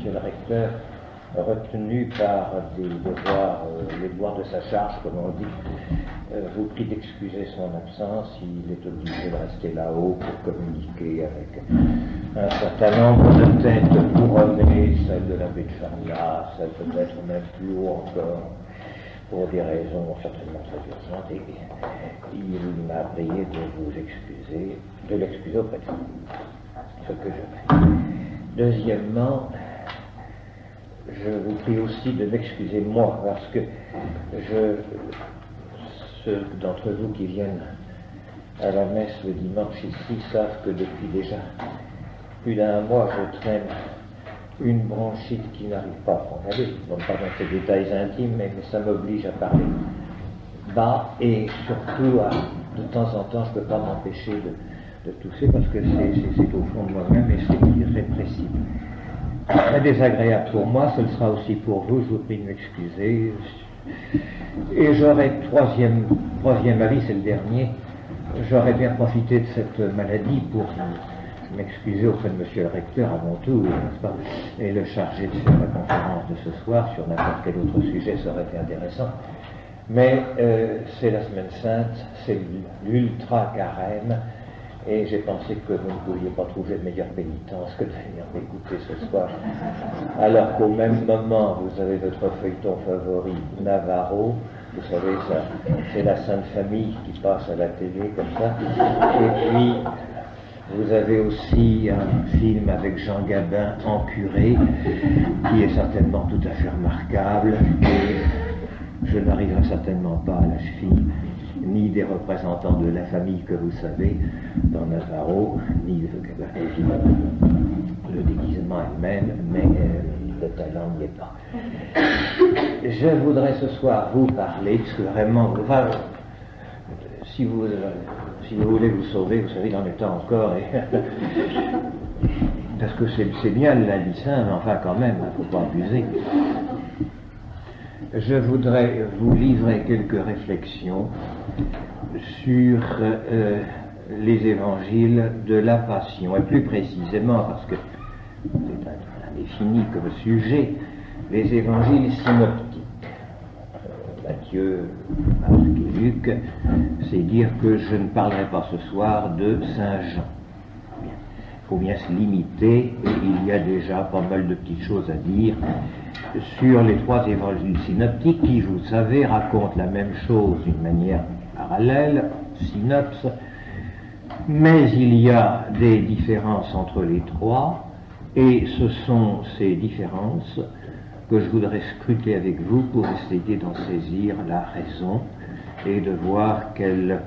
monsieur le recteur, retenu par des devoirs, les devoirs de sa charge, comme on dit, vous prie d'excuser son absence. Il est obligé de rester là-haut pour communiquer avec un certain nombre de têtes couronnées, celle de l'abbé de Charniat, celle peut-être même plus haut encore, pour des raisons certainement très urgentes, et il m'a prié de vous excuser, de l'excuser auprès de vous, ce que je fais. Deuxièmement, je vous prie aussi de m'excuser moi, parce que ceux d'entre vous qui viennent à la messe le dimanche ici savent que depuis déjà plus d'1 mois je traîne une bronchite qui n'arrive pas à s'en aller. Je ne vais pas dans ces détails intimes, mais ça m'oblige à parler bas, et surtout de temps en temps je ne peux pas m'empêcher de tousser, parce que c'est au fond de moi-même et c'est irrépressible. Très désagréable pour moi, ce sera aussi pour vous, je vous prie de m'excuser. Et j'aurais, troisième avis, c'est le dernier, j'aurais bien profité de cette maladie pour m'excuser auprès de monsieur le recteur à mon tour, n'est-ce pas, et le charger de faire la conférence de ce soir sur n'importe quel autre sujet, ça aurait été intéressant. Mais c'est la semaine sainte, c'est l'ultra carême, et j'ai pensé que vous ne pouviez pas trouver de meilleure pénitence que de venir m'écouter ce soir, alors qu'au même moment vous avez votre feuilleton favori Navarro. Vous savez, ça, c'est la Sainte Famille qui passe à la télé comme ça, et puis vous avez aussi un film avec Jean Gabin en curé, qui est certainement tout à fait remarquable, et je n'arriverai certainement pas à la cheville ni des représentants de la famille que vous savez dans Navarro, ni évidemment le déguisement elle-même, mais le talent n'y est pas. Je voudrais ce soir vous parler, parce que vraiment, enfin, si vous voulez vous sauver, vous savez, il en est temps encore, et parce que c'est bien le lundi saint, mais enfin quand même, il ne faut pas abuser. Je voudrais vous livrer quelques réflexions sur les évangiles de la Passion, et plus précisément, parce que c'est indéfini comme sujet, les évangiles synoptiques. Matthieu, Marc et Luc, c'est dire que je ne parlerai pas ce soir de Saint Jean. Il faut bien se limiter, et il y a déjà pas mal de petites choses à dire sur les 3 évangiles synoptiques qui, vous le savez, racontent la même chose d'une manière parallèle, synopse, mais il y a des différences entre les 3, et ce sont ces différences que je voudrais scruter avec vous pour essayer d'en saisir la raison et de voir quelle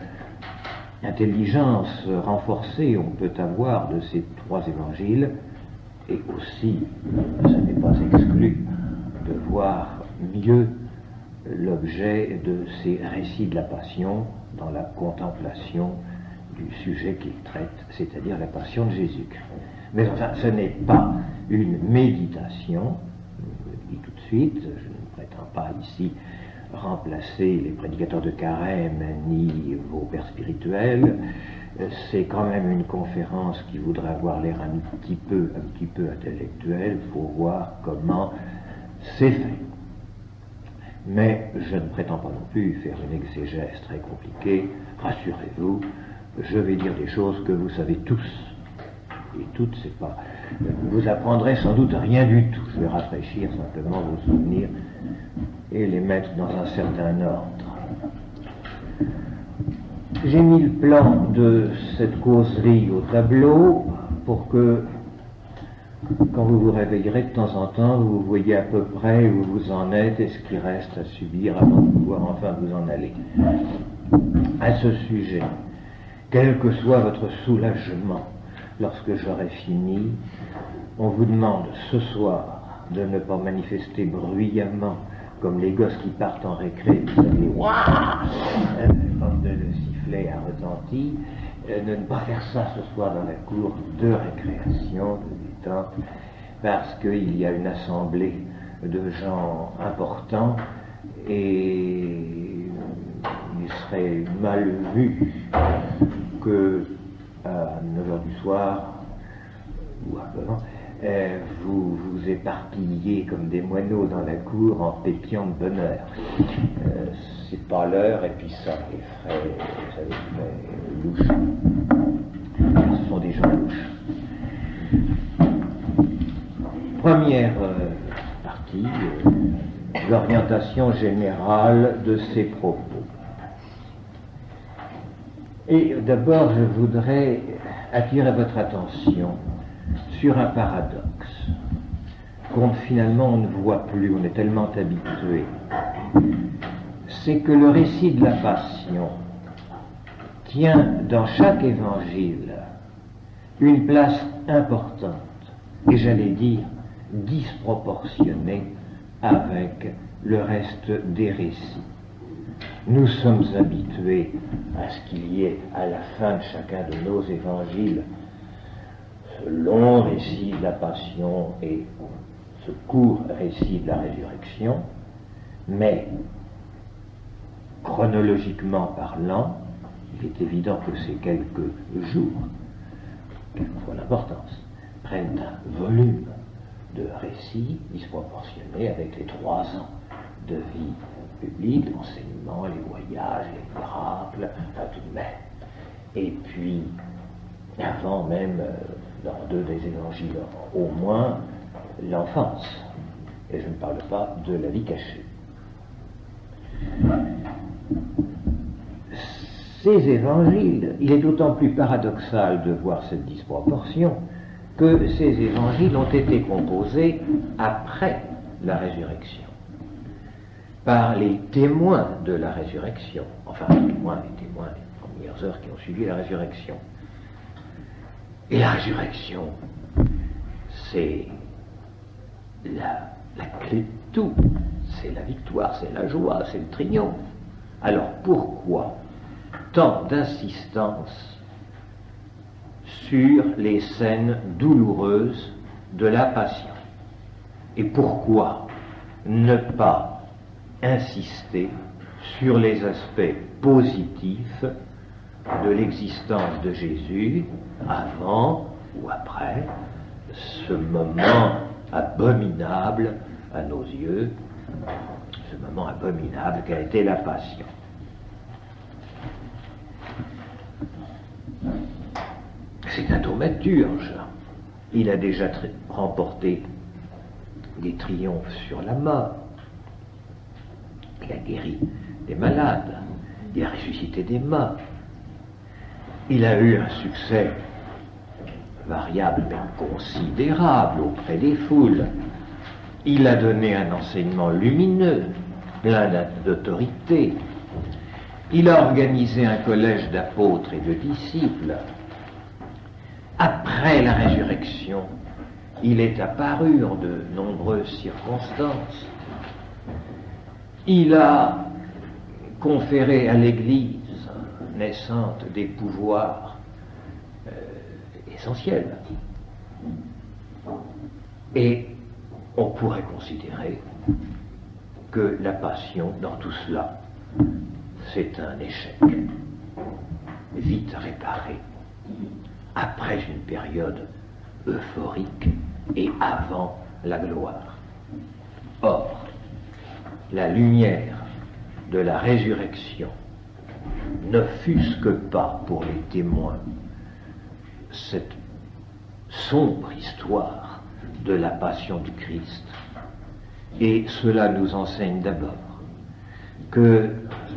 intelligence renforcée on peut avoir de ces 3 évangiles, et aussi, ce n'est pas exclu, de voir mieux l'objet de ces récits de la Passion dans la contemplation du sujet qu'ils traitent, c'est-à-dire la Passion de Jésus-Christ. Mais enfin, ce n'est pas une méditation, je le dis tout de suite, je ne prétends pas ici remplacer les prédicateurs de carême ni vos pères spirituels. C'est quand même une conférence qui voudrait avoir l'air un petit peu intellectuelle pour voir comment c'est fait. Mais je ne prétends pas non plus faire une exégèse très compliquée. Rassurez-vous, je vais dire des choses que vous savez tous. Et toutes, c'est pas... Vous apprendrez sans doute rien du tout. Je vais rafraîchir simplement vos souvenirs et les mettre dans un certain ordre. J'ai mis le plan de cette causerie au tableau pour que, quand vous vous réveillerez de temps en temps, vous voyez à peu près où vous en êtes et ce qui reste à subir avant de pouvoir enfin vous en aller. À ce sujet, quel que soit votre soulagement, lorsque j'aurai fini, on vous demande ce soir de ne pas manifester bruyamment comme les gosses qui partent en récré, vous savez, quand le sifflet a retenti, de ne pas faire ça ce soir dans la cour de récréation, de détente, parce qu'il y a une assemblée de gens importants et il serait mal vu que à 9h du soir ou avant, vous vous éparpillez comme des moineaux dans la cour en pépiant de bonheur. C'est pas l'heure, et puis ça les ferait louches. Ce sont des gens louches. Première partie, l'orientation générale de ces propos. Et d'abord, je voudrais attirer votre attention sur un paradoxe qu'on finalement on ne voit plus, on est tellement habitué. C'est que le récit de la Passion tient dans chaque évangile une place importante, et j'allais dire disproportionnée avec le reste des récits. Nous sommes habitués à ce qu'il y ait à la fin de chacun de nos évangiles ce long récit de la Passion et ce court récit de la résurrection, mais chronologiquement parlant, il est évident que ces quelques jours, quelle que soit l'importance, prennent un volume de récits disproportionné avec les 3 ans de vie publique, l'enseignement, les voyages, les miracles, enfin tout de même. Et puis, avant même, dans 2 des évangiles au moins, l'enfance. Et je ne parle pas de la vie cachée. Ces évangiles, il est d'autant plus paradoxal de voir cette disproportion que ces évangiles ont été composés après la résurrection, par les témoins de la résurrection, enfin les témoins des premières heures qui ont suivi la résurrection. Et la résurrection, c'est la clé de tout, c'est la victoire, c'est la joie, c'est le triomphe. Alors pourquoi tant d'insistance sur les scènes douloureuses de la Passion? Et pourquoi ne pas insister sur les aspects positifs de l'existence de Jésus avant ou après ce moment abominable à nos yeux, ce moment abominable qu'a été la Passion? C'est un thaumaturge. Il a déjà remporté des triomphes sur la mort. Il a guéri des malades. Il a ressuscité des morts. Il a eu un succès variable mais considérable auprès des foules. Il a donné un enseignement lumineux, plein d'autorité. Il a organisé un collège d'apôtres et de disciples. Après la résurrection, il est apparu en de nombreuses circonstances. Il a conféré à l'Église naissante des pouvoirs essentiels. Et on pourrait considérer que la Passion, dans tout cela, c'est un échec, vite réparé, après une période euphorique et avant la gloire. Or, la lumière de la résurrection n'offusque pas pour les témoins cette sombre histoire de la Passion du Christ, et cela nous enseigne d'abord que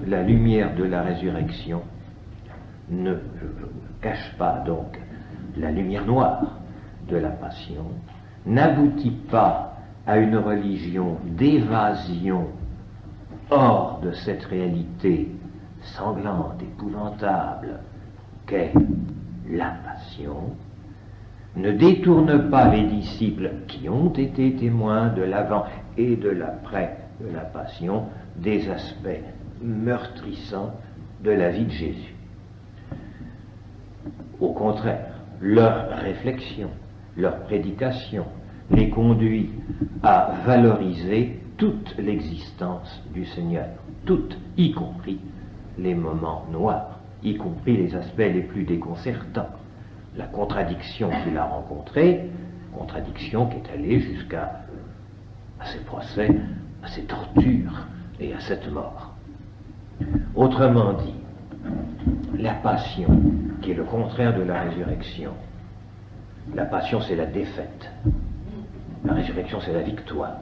la lumière de la résurrection ne cache pas donc la lumière noire de la Passion, n'aboutit pas à une religion d'évasion hors de cette réalité sanglante, épouvantable qu'est la Passion, ne détourne pas les disciples qui ont été témoins de l'avant et de l'après de la Passion des aspects meurtrissants de la vie de Jésus. Au contraire, leur réflexion, leur prédication les conduit à valoriser toute l'existence du Seigneur, toute, y compris les moments noirs, y compris les aspects les plus déconcertants. La contradiction qu'il a rencontrée contradiction qui est allée jusqu'à ces procès, à ces tortures et à cette mort. Autrement dit, la passion, qui est le contraire de la résurrection, la passion c'est la défaite, la résurrection c'est la victoire,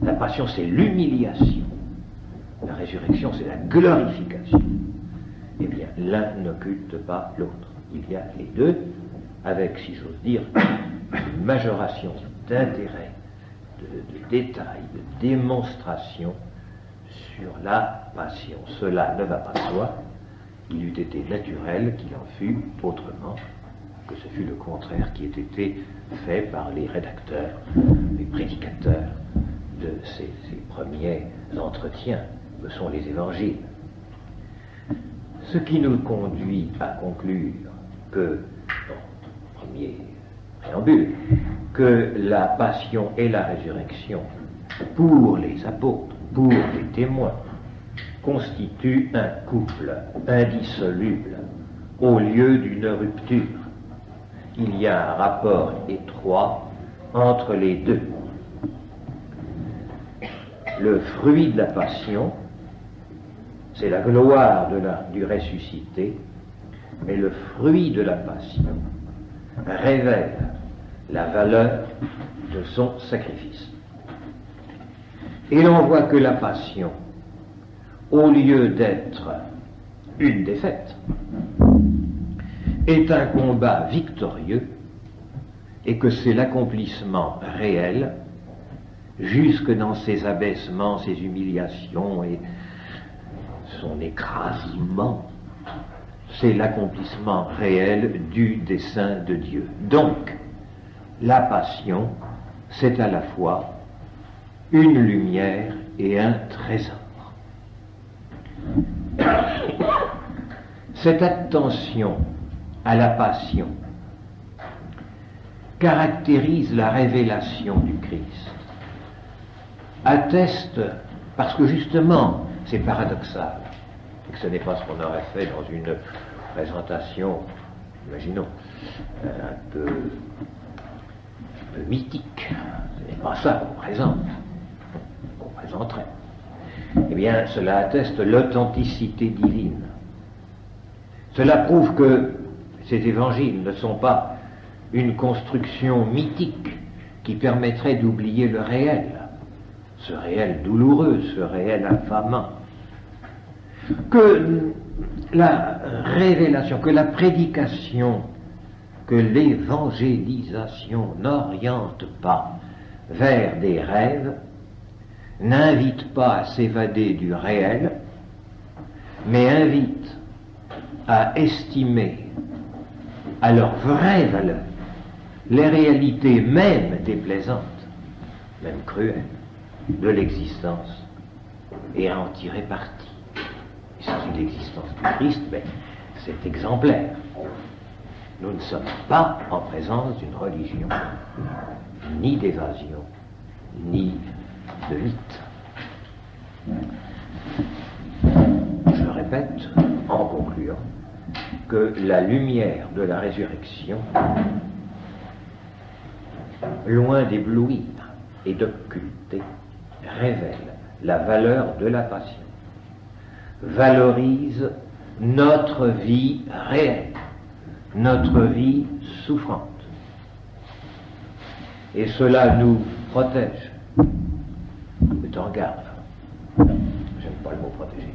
la passion c'est l'humiliation, la résurrection c'est la glorification. Eh bien, l'un n'occulte pas l'autre. Il y a les deux, avec, si j'ose dire, une majoration d'intérêt, de détails, de démonstration sur la passion. Cela ne va pas de soi. Il eût été naturel qu'il en fût autrement, que ce fût le contraire qui ait été fait par les rédacteurs, les prédicateurs de ces premiers entretiens que sont les évangiles. Ce qui nous conduit à conclure que, premier préambule, que la passion et la résurrection, pour les apôtres, pour les témoins, constituent un couple indissoluble au lieu d'une rupture. Il y a un rapport étroit entre les deux. Le fruit de la passion, c'est la gloire du ressuscité, mais le fruit de la passion révèle la valeur de son sacrifice. Et l'on voit que la passion, au lieu d'être une défaite, est un combat victorieux et que c'est l'accomplissement réel, jusque dans ses abaissements, ses humiliations et son écrasement, c'est l'accomplissement réel du dessein de Dieu. Donc, la passion, c'est à la fois une lumière et un trésor. Cette attention à la passion caractérise la révélation du Christ, atteste, parce que justement, c'est paradoxal, et que ce n'est pas ce qu'on aurait fait dans une présentation, imaginons, un peu mythique. Ce n'est pas ça qu'on présente, qu'on présenterait. Eh bien, cela atteste l'authenticité divine. Cela prouve que ces évangiles ne sont pas une construction mythique qui permettrait d'oublier le réel, ce réel douloureux, ce réel infamant. Que la révélation, que la prédication, que l'évangélisation n'oriente pas vers des rêves, n'invite pas à s'évader du réel, mais invite à estimer à leur vraie valeur les réalités même déplaisantes, même cruelles, de l'existence, et à en tirer parti. Il s'agit de l'existence du Christ, mais c'est exemplaire. Nous ne sommes pas en présence d'une religion, ni d'évasion, ni de mythe. Je répète, en concluant, que la lumière de la résurrection, loin d'éblouir et d'occulter, révèle la valeur de la passion, valorise notre vie réelle, notre vie souffrante. Et cela nous protège, met en garde, j'aime pas le mot protéger,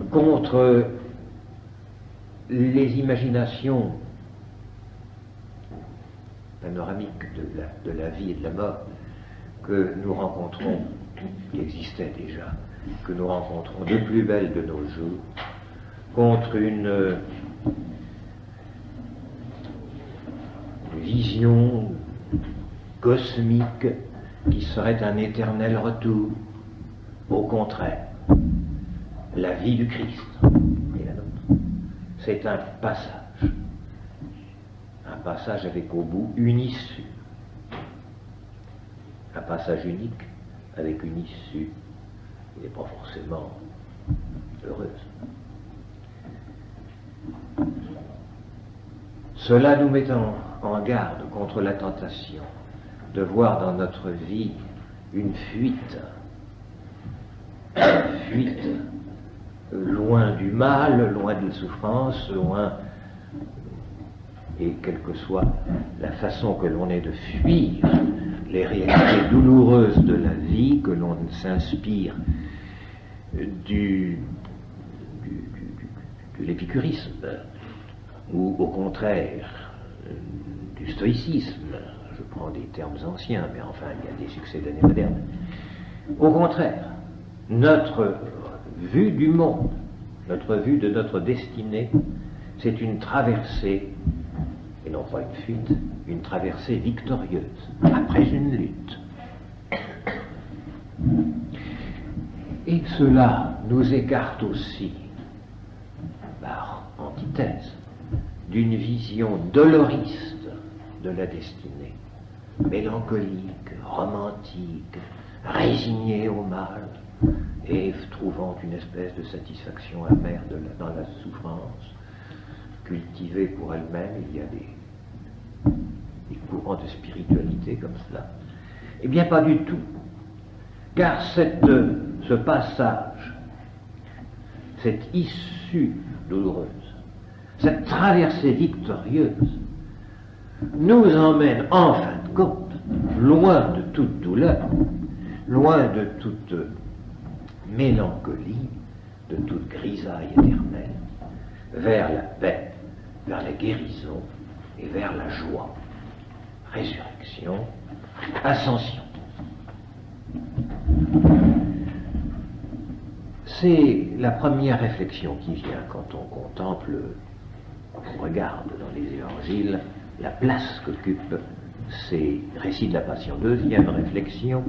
contre les imaginations panoramiques de la vie et de la mort que nous rencontrons, qui existaient déjà, que nous rencontrons de plus belle de nos jours, contre une vision cosmique qui serait un éternel retour. Au contraire, la vie du Christ et la nôtre, c'est un passage avec au bout une issue, un passage unique avec une issue qui n'est pas forcément heureuse. Cela nous met en garde contre la tentation de voir dans notre vie une fuite loin du mal, loin de la souffrance, loin, et quelle que soit la façon que l'on ait de fuir les réalités douloureuses de la vie, que l'on s'inspire de l'épicurisme, ou au contraire du stoïcisme. Je prends des termes anciens, mais enfin il y a des succès d'années modernes. Au contraire, notre vue du monde, notre vue de notre destinée, c'est une traversée, et non pas une fuite, une traversée victorieuse, après une lutte. Et cela nous écarte aussi, par antithèse, d'une vision doloriste de la destinée, mélancolique, romantique, résignée au mal, et trouvant une espèce de satisfaction amère dans la souffrance, cultivée pour elle-même. Il y a des courants de spiritualité comme cela. Eh bien, pas du tout. Car ce passage, cette issue douloureuse, cette traversée victorieuse, nous emmène en fin de compte, loin de toute douleur, loin de toute mélancolie, de toute grisaille éternelle, vers la paix, vers la guérison et vers la joie. Résurrection, ascension. C'est la première réflexion qui vient quand on contemple, on regarde dans les évangiles la place qu'occupent ces récits de la Passion. Deuxième réflexion,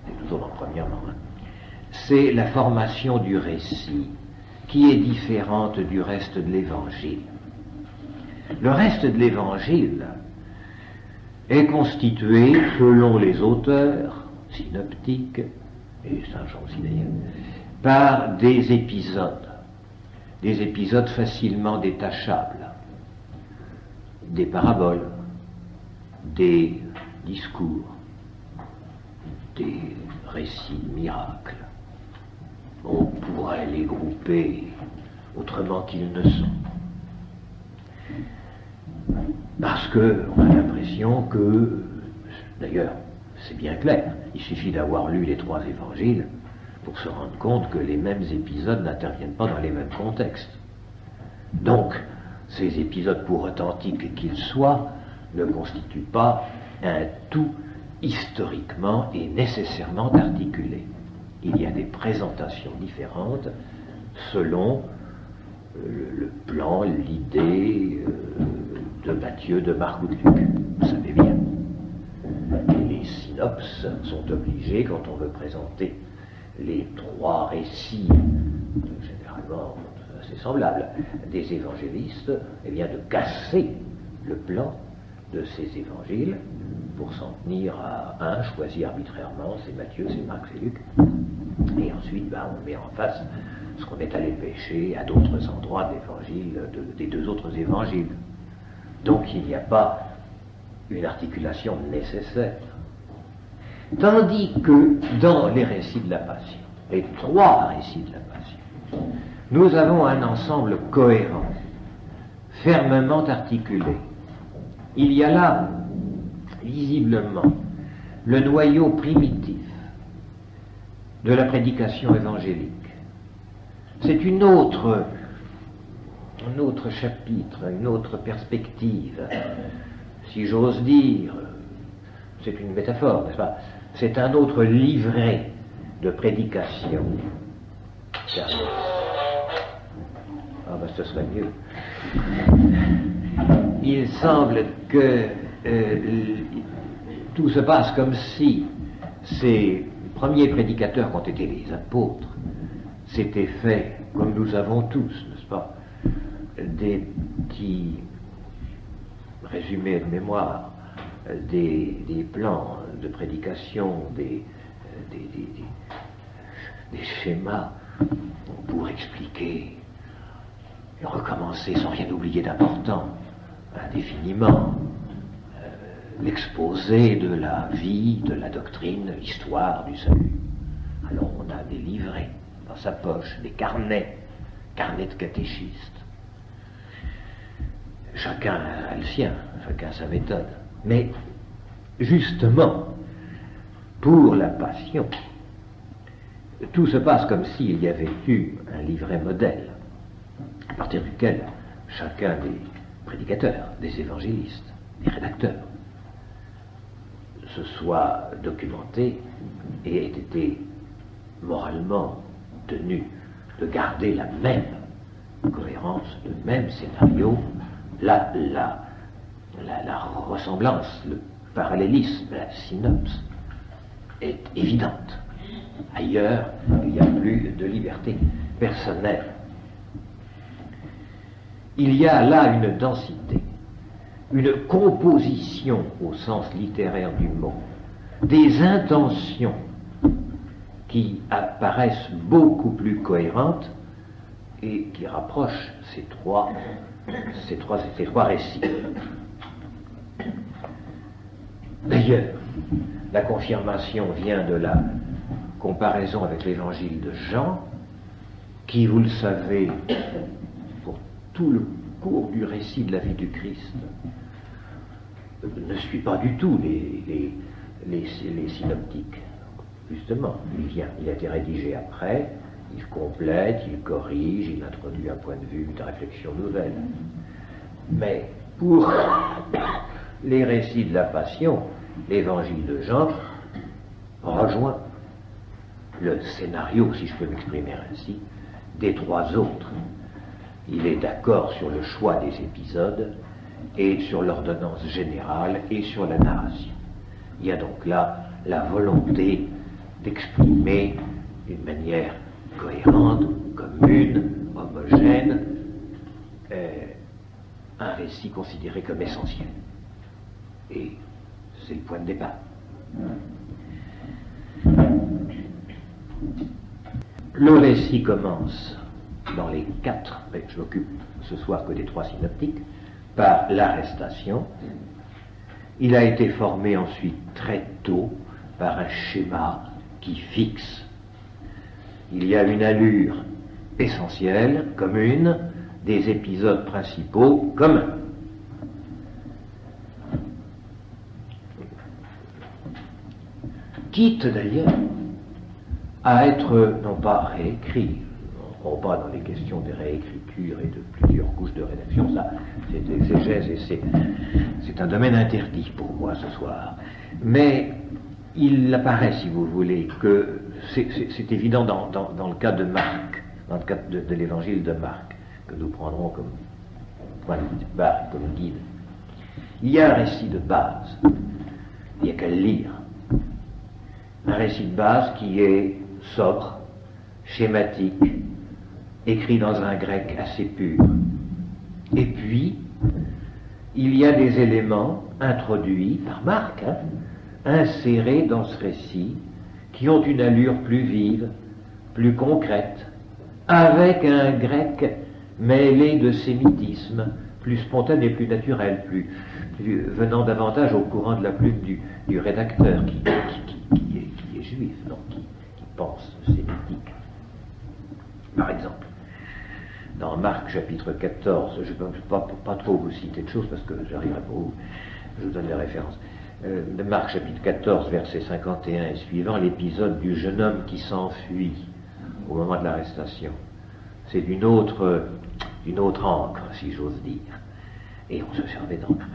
c'est toujours en premièrement, c'est la formation du récit qui est différente du reste de l'évangile. Le reste de l'évangile est constitué, selon les auteurs synoptiques, et Saint Jean aussi d'ailleurs, par des épisodes facilement détachables, des paraboles, des discours, des récits de miracles. On pourrait les grouper autrement qu'ils ne sont. Parce qu'on a l'impression que, d'ailleurs, c'est bien clair, il suffit d'avoir lu les 3 évangiles pour se rendre compte que les mêmes épisodes n'interviennent pas dans les mêmes contextes. Donc, ces épisodes, pour authentiques qu'ils soient, ne constituent pas un tout historiquement et nécessairement articulé. Il y a des présentations différentes selon le plan, l'idée de Matthieu, de Marc ou de Luc. Vous savez bien. Et les synopses sont obligés, quand on veut présenter les 3 récits, généralement assez semblables, des évangélistes, eh bien de casser le plan de ces évangiles pour s'en tenir à un choisi arbitrairement, c'est Matthieu, c'est Marc, c'est Luc. Et ensuite, on met en face ce qu'on est allé pêcher à d'autres endroits de l'évangile, des 2 autres évangiles. Donc il n'y a pas une articulation nécessaire. Tandis que dans les récits de la Passion, les 3 récits de la Passion, nous avons un ensemble cohérent, fermement articulé. Il y a là, visiblement, le noyau primitif de la prédication évangélique. C'est un autre chapitre, une autre perspective, si j'ose dire, c'est une métaphore, n'est-ce pas? C'est un autre livret de prédication. Ah ben ce serait mieux. Il semble que tout se passe comme si ces premiers prédicateurs qu'ont été les apôtres s'étaient fait, comme nous avons tous, n'est-ce pas, des petits résumés de mémoire, des plans de prédication, des schémas pour expliquer et recommencer sans rien oublier d'important indéfiniment l'exposé de la vie, de la doctrine, l'histoire du salut. Alors on a des livrets dans sa poche, des carnets de catéchistes. Chacun a le sien, chacun sa méthode. Mais justement, pour la passion, tout se passe comme s'il y avait eu un livret modèle, à partir duquel chacun des prédicateurs, des évangélistes, des rédacteurs, se soit documenté et ait été moralement tenu de garder la même cohérence, le même scénario, la ressemblance, le parallélisme, la synopse est évidente. Ailleurs, il n'y a plus de liberté personnelle. Il y a là une densité, une composition au sens littéraire du mot, des intentions qui apparaissent beaucoup plus cohérentes et qui rapprochent ces trois récits. D'ailleurs, la confirmation vient de la comparaison avec l'évangile de Jean, qui, vous le savez, pour tout le cours du récit de la vie du Christ, ne suit pas du tout les synoptiques. Justement, il a été rédigé après, il complète, il corrige, il introduit un point de vue, une réflexion nouvelle. Mais pour les récits de la Passion, l'évangile de Jean rejoint le scénario, si je peux m'exprimer ainsi, des trois autres. Il est d'accord sur le choix des épisodes et sur l'ordonnance générale et sur la narration. Il y a donc là la volonté d'exprimer d'une manière cohérente, commune, homogène, un récit considéré comme essentiel. Et c'est le point de départ. Le récit commence dans les quatre, mais je m'occupe ce soir que des trois synoptiques, par l'arrestation. Il a été formé ensuite très tôt par un schéma qui fixe. Il y a une allure essentielle, commune, des épisodes principaux communs. Quitte d'ailleurs à être, non pas réécrit, on ne va pas dans les questions de réécriture et de plusieurs couches de rédaction, ça c'est exégèse et c'est un domaine interdit pour moi ce soir. Mais il apparaît, si vous voulez, que c'est évident dans le cas de Marc, dans le cas de l'évangile de Marc, que nous prendrons comme point de barre, comme guide. Il y a un récit de base, il n'y a qu'à le lire. Un récit de base qui est sobre, schématique, écrit dans un grec assez pur. Et puis, il y a des éléments introduits par Marc, insérés dans ce récit, qui ont une allure plus vive, plus concrète, avec un grec mêlé de sémitisme, plus spontané, plus naturel, plus venant davantage au courant de la plume du rédacteur qui est juif, donc qui pense sémitique. Par exemple, dans Marc chapitre 14, je ne peux pas trop vous citer de choses parce que j'arriverai pas où, je vous donne les références. De Marc chapitre 14, versets 51 et suivant, l'épisode du jeune homme qui s'enfuit au moment de l'arrestation. C'est d'une autre encre, si j'ose dire. Et on se servait d'encre.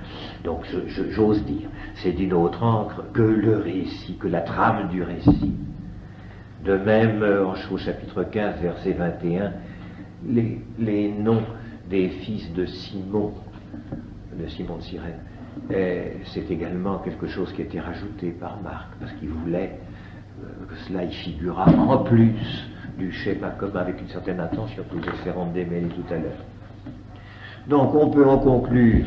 Donc j'ose dire, c'est d'une autre encre que le récit, que la trame du récit. De même, au chapitre 15, verset 21, les noms des fils de Simon de Cyrène, c'est également quelque chose qui a été rajouté par Marc, parce qu'il voulait que cela y figurât en plus du schéma commun, avec une certaine attention que nous essaierons de démêler tout à l'heure. Donc on peut en conclure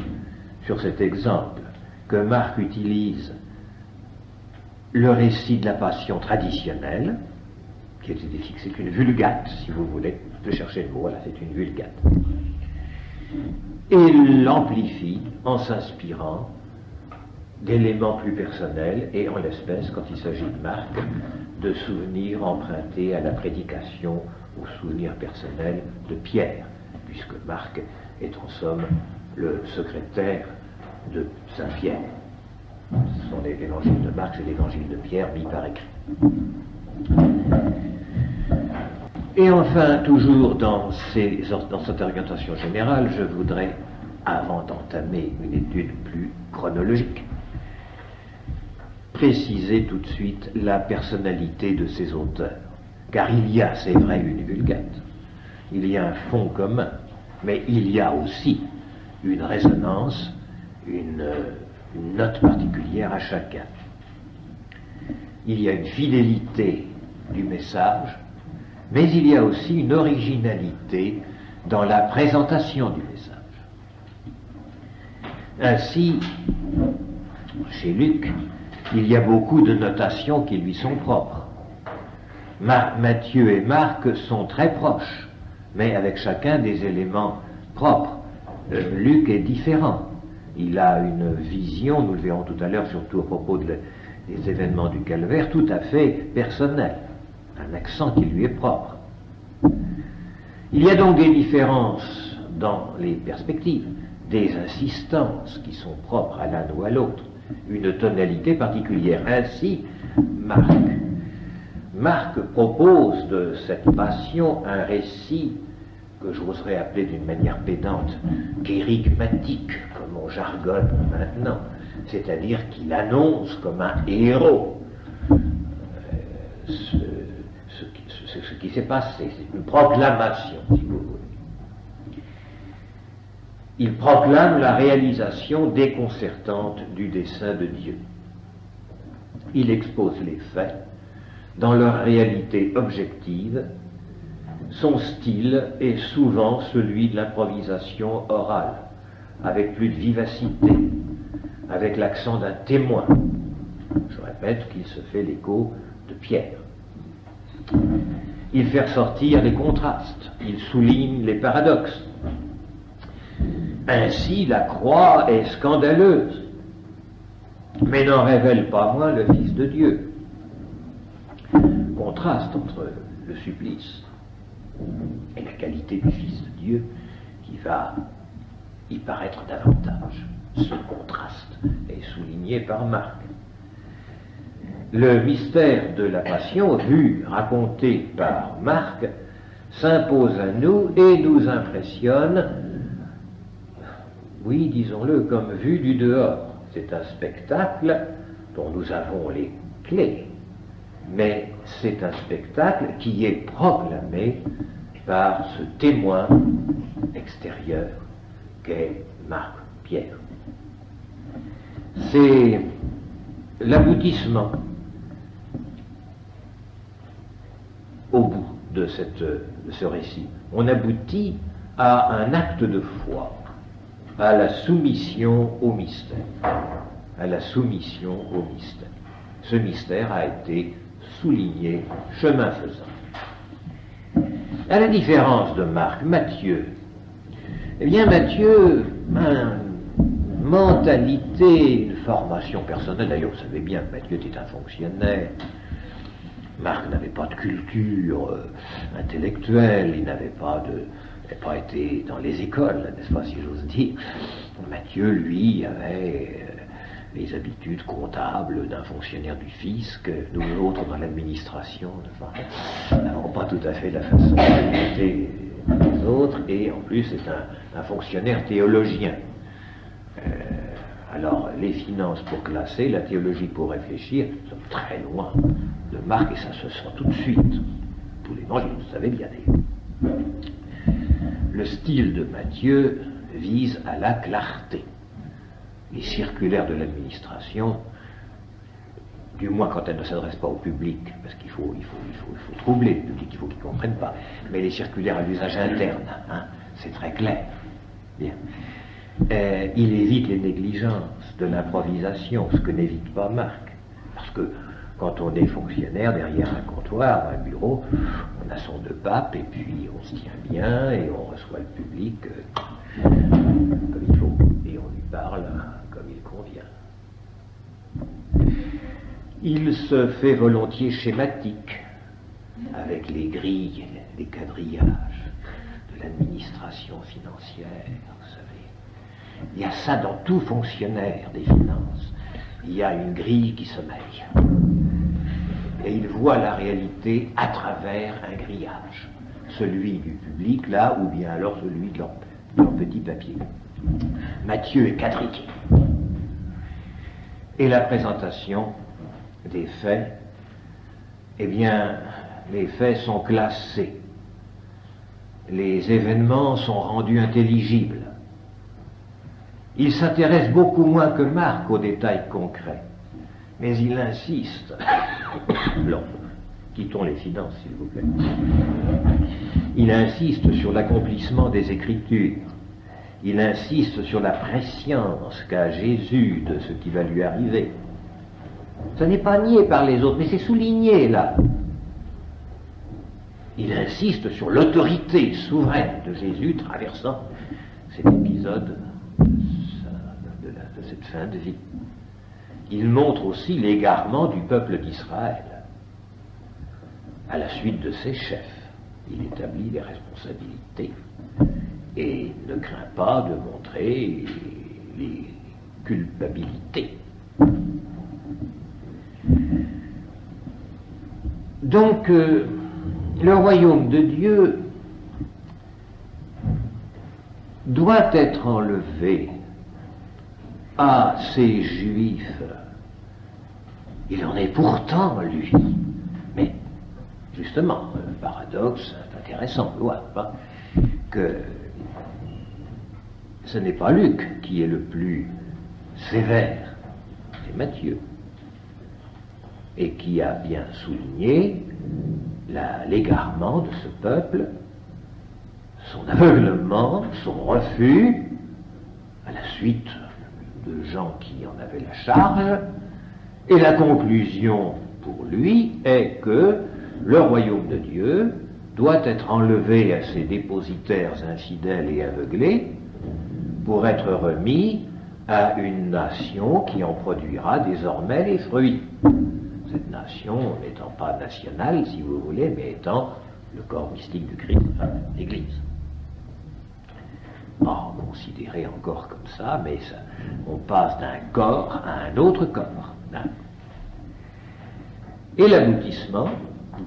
sur cet exemple que Marc utilise le récit de la passion traditionnelle, qui a été fixé, c'est une vulgate, si vous voulez, je cherchais le mot, voilà, c'est une vulgate. et l'amplifie en s'inspirant d'éléments plus personnels, et en l'espèce, quand il s'agit de Marc, de souvenirs empruntés à la prédication, aux souvenirs personnels de Pierre, puisque Marc est en somme le secrétaire de Saint Pierre. Ce sont l'évangile de Marc et l'évangile de Pierre mis par écrit. Et enfin, toujours dans cette orientation générale, je voudrais, avant d'entamer une étude plus chronologique, préciser tout de suite la personnalité de ces auteurs. Car il y a, c'est vrai, une vulgate, il y a un fond commun, mais il y a aussi une résonance, une note particulière à chacun. Il y a une fidélité du message, mais il y a aussi une originalité dans la présentation du message. Ainsi, chez Luc, il y a beaucoup de notations qui lui sont propres. Matthieu et Marc sont très proches, mais avec chacun des éléments propres. Luc est différent. Il a une vision, nous le verrons tout à l'heure, surtout à propos des événements du Calvaire, tout à fait personnel, un accent qui lui est propre. Il y a donc des différences dans les perspectives, des insistances qui sont propres à l'un ou à l'autre, une tonalité particulière. Ainsi, Marc propose de cette passion un récit que j'oserais appeler d'une manière pédante kérygmatique, comme on jargonne maintenant, c'est-à-dire qu'il annonce comme un héros ce qui s'est passé. C'est une proclamation, si vous voulez. Il proclame la réalisation déconcertante du dessein de Dieu. Il expose les faits dans leur réalité objective. Son style est souvent celui de l'improvisation orale, avec plus de vivacité, avec l'accent d'un témoin. Je répète qu'il se fait l'écho de Pierre. Il fait ressortir les contrastes, il souligne les paradoxes. Ainsi, la croix est scandaleuse, mais n'en révèle pas moins le Fils de Dieu. Contraste entre le supplice et la qualité du Fils de Dieu qui va y paraître davantage. Ce contraste est souligné par Marc. Le mystère de la Passion, vu, raconté par Marc, s'impose à nous et nous impressionne, oui, disons-le, comme vu du dehors. C'est un spectacle dont nous avons les clés, mais c'est un spectacle qui est proclamé par ce témoin extérieur qu'est Marc Pierre. C'est l'aboutissement au bout de ce récit. On aboutit à un acte de foi, à la soumission au mystère. À la soumission au mystère. Ce mystère a été souligné chemin faisant. À la différence de Marc, Matthieu, eh bien Matthieu a une mentalité, une formation personnelle. D'ailleurs, vous savez bien que Matthieu était un fonctionnaire. Marc n'avait pas de culture intellectuelle, il n'avait pas été dans les écoles, n'est-ce pas, si j'ose dire. Matthieu, lui, avait les habitudes comptables d'un fonctionnaire du fisc, nous autres dans l'administration, nous n'avons pas tout à fait la façon de traiter les autres, et en plus c'est un fonctionnaire théologien. Alors, les finances pour classer, la théologie pour réfléchir, nous sommes très loin de Marc, et ça se sent tout de suite. Tous les évangiles, vous savez bien d'ailleurs. Le style de Matthieu vise à la clarté. Les circulaires de l'administration, du moins quand elles ne s'adressent pas au public, parce qu'il faut troubler le public, il faut qu'ils ne comprennent pas, mais les circulaires à l'usage interne, c'est très clair. Bien. Il évite les négligences de l'improvisation, ce que n'évite pas Marc. Parce que quand on est fonctionnaire derrière un comptoir, un bureau, on a son deux papes et puis on se tient bien et on reçoit le public comme il faut, et on lui parle comme il convient. Il se fait volontiers schématique, avec les grilles, les quadrillages de l'administration financière, vous savez. Il y a ça dans tout fonctionnaire des finances. Il y a une grille qui sommeille. Et il voit la réalité à travers un grillage. Celui du public, là, ou bien alors celui de leur petit papier. Matthieu est quadrillé. Et la présentation des faits, eh bien, les faits sont classés. Les événements sont rendus intelligibles. Il s'intéresse beaucoup moins que Marc aux détails concrets, mais il insiste. Alors, quittons les finances, s'il vous plaît. Il insiste sur l'accomplissement des Écritures. Il insiste sur la prescience qu'a Jésus de ce qui va lui arriver. Ce n'est pas nié par les autres, mais c'est souligné là. Il insiste sur l'autorité souveraine de Jésus traversant cet épisode de cette fin de vie. Il montre aussi l'égarement du peuple d'Israël. À la suite de ses chefs, il établit des responsabilités et ne craint pas de montrer les culpabilités. Donc, le royaume de Dieu doit être enlevé à ces Juifs. Il en est pourtant, lui. Mais, justement, le paradoxe intéressant, loin, hein, que ce n'est pas Luc qui est le plus sévère, c'est Matthieu, et qui a bien souligné l'égarement de ce peuple, son aveuglement, son refus, à la suite de gens qui en avaient la charge, et la conclusion pour lui est que le royaume de Dieu doit être enlevé à ses dépositaires infidèles et aveuglés pour être remis à une nation qui en produira désormais les fruits. Cette nation n'étant pas nationale, si vous voulez, mais étant le corps mystique du Christ, l'Église. Considéré encore comme ça, mais ça, on passe d'un corps à un autre corps. Et l'aboutissement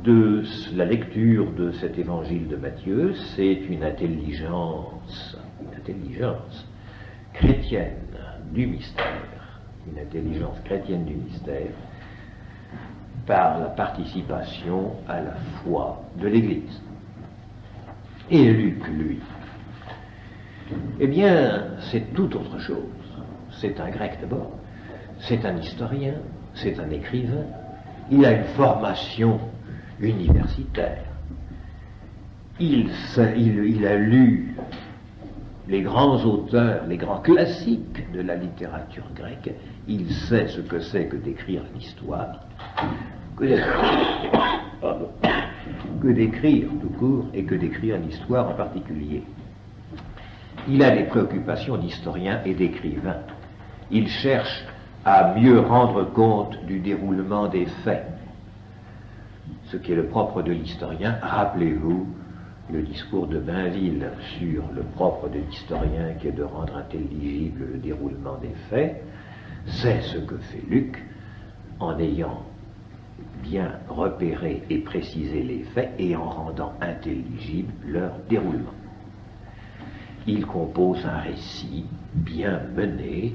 de la lecture de cet évangile de Matthieu, c'est une intelligence chrétienne du mystère, une intelligence chrétienne du mystère, par la participation à la foi de l'Église. Et Luc, lui, eh bien, c'est tout autre chose. C'est un grec d'abord, c'est un historien, c'est un écrivain, il a une formation universitaire, il a lu les grands auteurs, les grands classiques de la littérature grecque, il sait ce que c'est que d'écrire l'histoire, que d'écrire tout court et que d'écrire l'histoire en particulier. Il a des préoccupations d'historien et d'écrivain. Il cherche à mieux rendre compte du déroulement des faits. Ce qui est le propre de l'historien, rappelez-vous le discours de Bainville sur le propre de l'historien qui est de rendre intelligible le déroulement des faits, c'est ce que fait Luc en ayant bien repéré et précisé les faits et en rendant intelligible leur déroulement. Il compose un récit bien mené,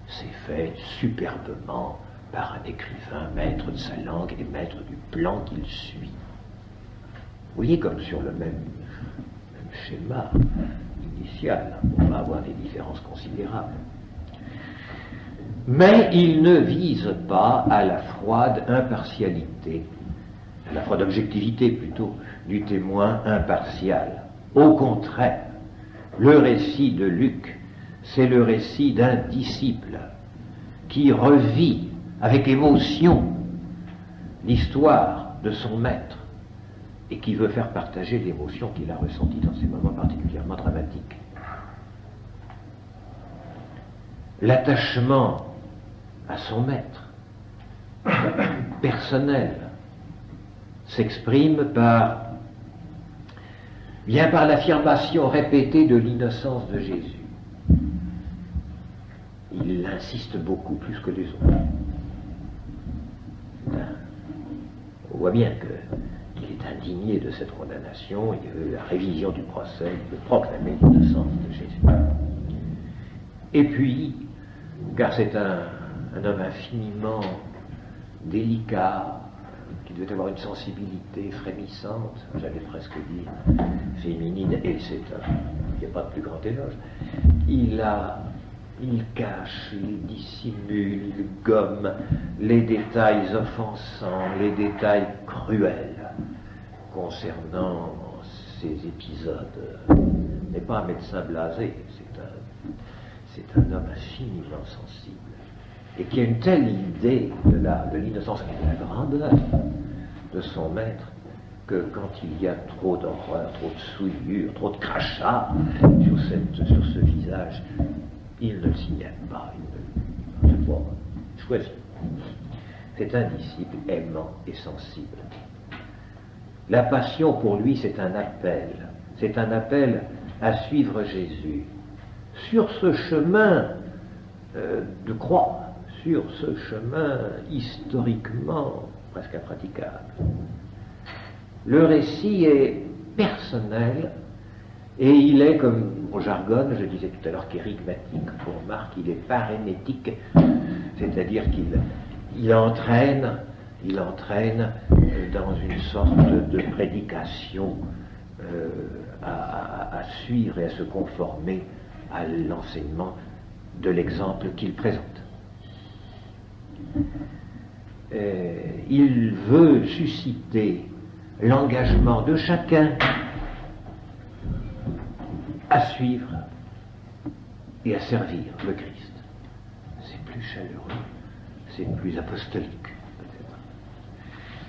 c'est fait superbement par un écrivain maître de sa langue et maître du plan qu'il suit. Vous voyez, comme sur le même schéma initial, on va avoir des différences considérables. Mais il ne vise pas à la froide impartialité, à la froide objectivité plutôt, du témoin impartial. Au contraire, le récit de Luc, c'est le récit d'un disciple qui revit avec émotion l'histoire de son maître et qui veut faire partager l'émotion qu'il a ressentie dans ces moments particulièrement dramatiques. l'attachement à son maître, personnel, s'exprime bien par l'affirmation répétée de l'innocence de Jésus. Il insiste beaucoup, plus que les autres. On voit bien qu'il est indigné de cette condamnation, il veut la révision du procès, il veut proclamer l'innocence de Jésus. Et puis, car c'est un homme infiniment délicat, qui devait avoir une sensibilité frémissante, j'allais presque dire féminine, et il n'y a pas de plus grand éloge, il cache, il dissimule, il gomme les détails offensants, les détails cruels concernant ces épisodes. Il n'est pas un médecin blasé, c'est un homme infiniment sensible et qui a une telle idée de l'innocence et de la grandeur de son maître que quand il y a trop d'horreur, trop de souillure, trop de crachats sur ce visage, il ne le signale pas, il ne pas choisi. C'est un disciple aimant et sensible. La passion pour lui, c'est un appel à suivre Jésus sur ce chemin de croix, sur ce chemin historiquement presque impraticable. Le récit est personnel et il est, comme au jargon, je disais tout à l'heure qu'érigmatique pour Marc, il est parénétique, c'est-à-dire qu'il entraîne dans une sorte de prédication à suivre et à se conformer à l'enseignement de l'exemple qu'il présente. Il veut susciter l'engagement de chacun à suivre et à servir le Christ. C'est plus chaleureux, c'est plus apostolique, peut-être.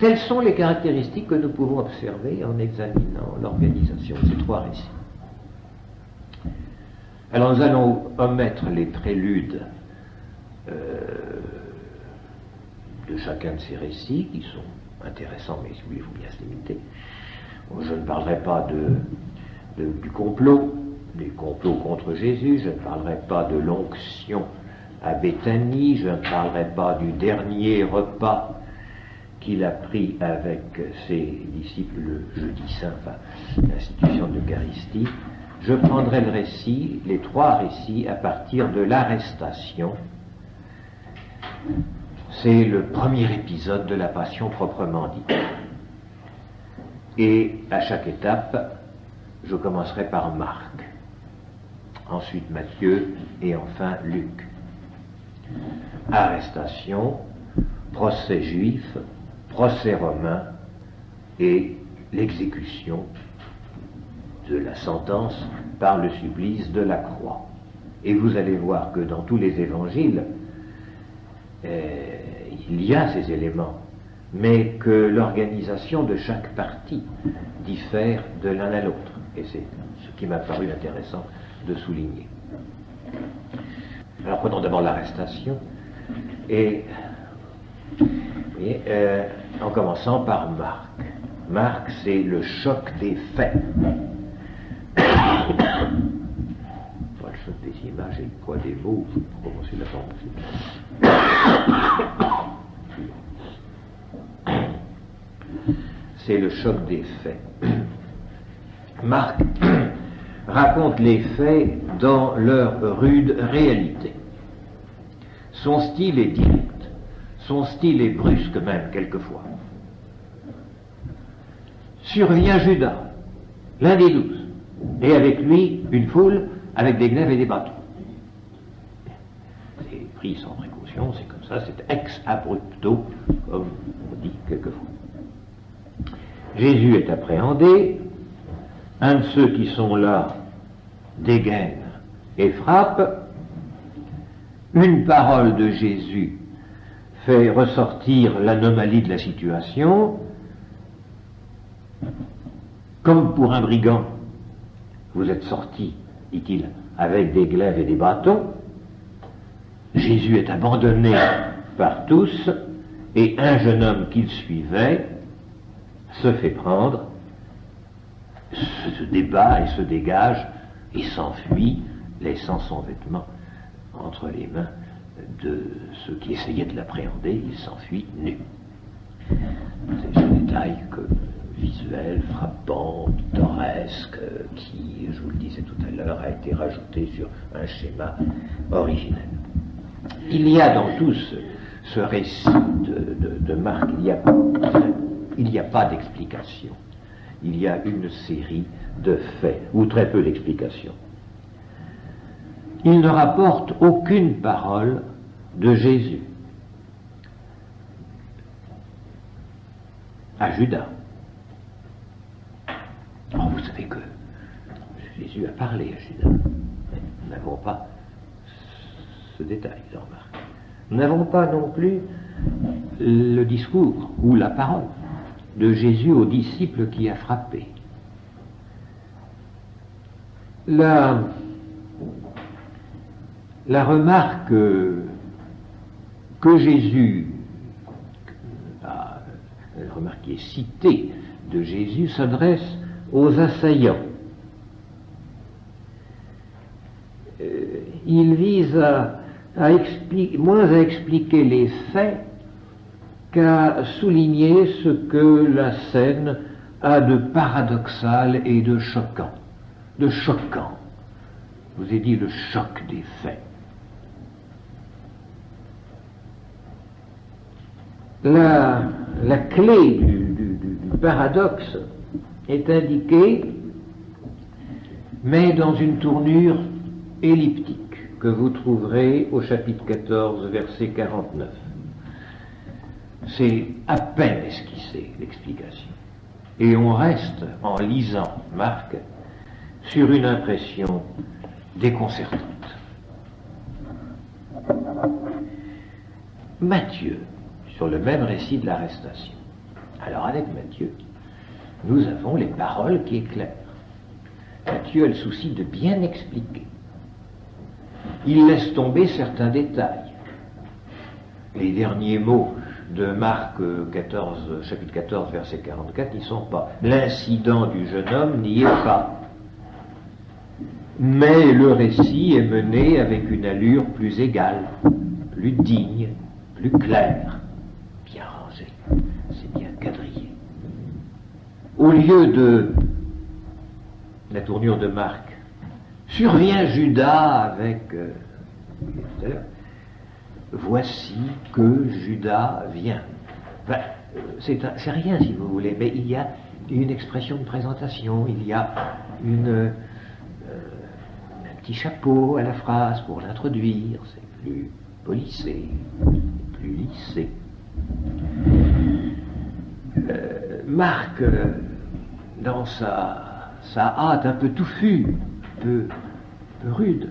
Telles sont les caractéristiques que nous pouvons observer en examinant l'organisation de ces trois récits. Alors nous allons omettre les préludes de chacun de ces récits, qui sont intéressants, mais il faut bien se limiter. Je ne parlerai pas du complot, des complots contre Jésus, je ne parlerai pas de l'onction à Béthanie, je ne parlerai pas du dernier repas qu'il a pris avec ses disciples le jeudi saint, enfin l'institution de l'Eucharistie. Je prendrai les trois récits à partir de l'arrestation. C'est le premier épisode de la Passion proprement dite. Et à chaque étape, je commencerai par Marc, ensuite Matthieu et enfin Luc. Arrestation, procès juif, procès romain et l'exécution de la sentence par le supplice de la croix. Et vous allez voir que dans tous les évangiles, il y a ces éléments, mais que l'organisation de chaque partie diffère de l'un à l'autre. Et c'est ce qui m'a paru intéressant de souligner. Alors prenons d'abord l'arrestation, en commençant par Marc. Marc, c'est le choc des faits. Pas le choc des images et le poids des mots, pour commencer la c'est le choc des faits. Marc raconte les faits dans leur rude réalité. Son style est direct, son style est brusque même quelquefois. Survient Judas, l'un des 12, et avec lui une foule avec des glaives et des bâtons. C'est pris sans précaution, c'est comme ça, c'est ex abrupto, comme on dit quelquefois. Jésus est appréhendé, un de ceux qui sont là dégaine et frappe, une parole de Jésus fait ressortir l'anomalie de la situation, comme pour un brigand, vous êtes sorti, dit-il, avec des glaives et des bâtons, Jésus est abandonné par tous, et un jeune homme qu'il suivait se fait prendre, se débat et se dégage, et s'enfuit, laissant son vêtement entre les mains de ceux qui essayaient de l'appréhender. Il s'enfuit nu. C'est ce détail visuel, frappant, pittoresque, qui, je vous le disais tout à l'heure, a été rajouté sur un schéma originel. Il y a dans tout ce récit de Marc, il n'y a pas d'explication. Il y a une série de faits, ou très peu d'explications. Il ne rapporte aucune parole de Jésus à Judas. Oh, vous savez que Jésus a parlé à Judas. Mais nous n'avons pas ce détail dans Marc. Nous n'avons pas non plus le discours ou la parole de Jésus aux disciples qui a frappé. La remarque que Jésus, la remarque qui est citée de Jésus, s'adresse aux assaillants. Il vise moins à expliquer les faits qu'à souligner ce que la scène a de paradoxal et de choquant. De choquant. Je vous ai dit le choc des faits. La clé du paradoxe est indiquée, mais dans une tournure elliptique que vous trouverez au chapitre 14, verset 49. C'est à peine esquissé, l'explication. Et on reste, en lisant Marc, sur une impression déconcertante. Matthieu, sur le même récit de l'arrestation. Alors avec Matthieu, nous avons les paroles qui éclairent. Matthieu a le souci de bien expliquer. Il laisse tomber certains détails. Les derniers mots de Marc 14, chapitre 14, verset 44, n'y sont pas. L'incident du jeune homme n'y est pas. Mais le récit est mené avec une allure plus égale, plus digne, plus claire, bien rangée, c'est bien quadrillé. Au lieu de la tournure de Marc, survient Judas avec, tout à l'heure, voici que Judas vient. Ben, c'est rien si vous voulez, mais il y a une expression de présentation, il y a un petit chapeau à la phrase pour l'introduire, c'est plus polissé, plus lissé. Marc, dans sa hâte un peu touffue, un peu rude,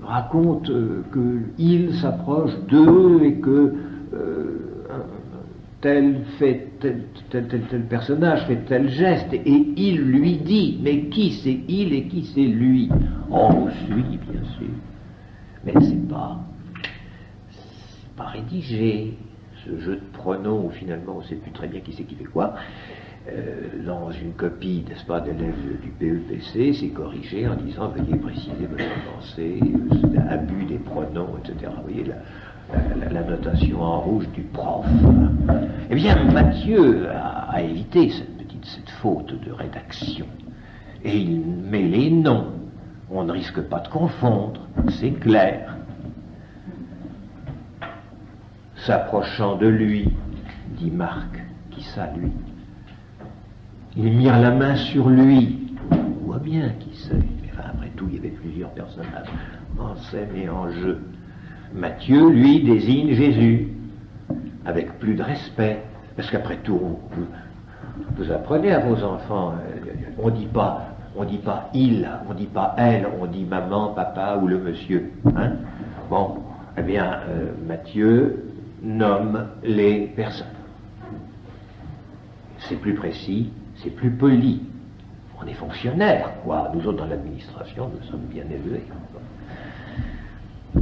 raconte qu'il s'approche d'eux et que tel personnage fait tel geste, et il lui dit, mais qui c'est il et qui c'est lui? Oh, celui, bien sûr. Mais c'est pas rédigé, ce jeu de pronoms où finalement on ne sait plus très bien qui c'est qui fait quoi. Dans une copie, n'est-ce pas, d'élèves du PEPC, c'est corrigé en disant veuillez préciser votre pensée, abus des pronoms, etc. Vous voyez la notation en rouge du prof. Eh bien, Matthieu a évité cette faute de rédaction. Et il met les noms. On ne risque pas de confondre, c'est clair. S'approchant de lui, dit Marc, qui ça, lui? Ils mirent la main sur lui. On voit bien qui c'est. Mais enfin, après tout, il y avait plusieurs personnages en scène et en jeu. Matthieu, lui, désigne Jésus, avec plus de respect. Parce qu'après tout, vous apprenez à vos enfants, on dit pas il, on dit pas elle, on dit maman, papa ou le monsieur. Hein? Bon, eh bien, Matthieu nomme les personnes. C'est plus précis, c'est plus poli. On est fonctionnaire, quoi. Nous autres, dans l'administration, nous sommes bien élevés.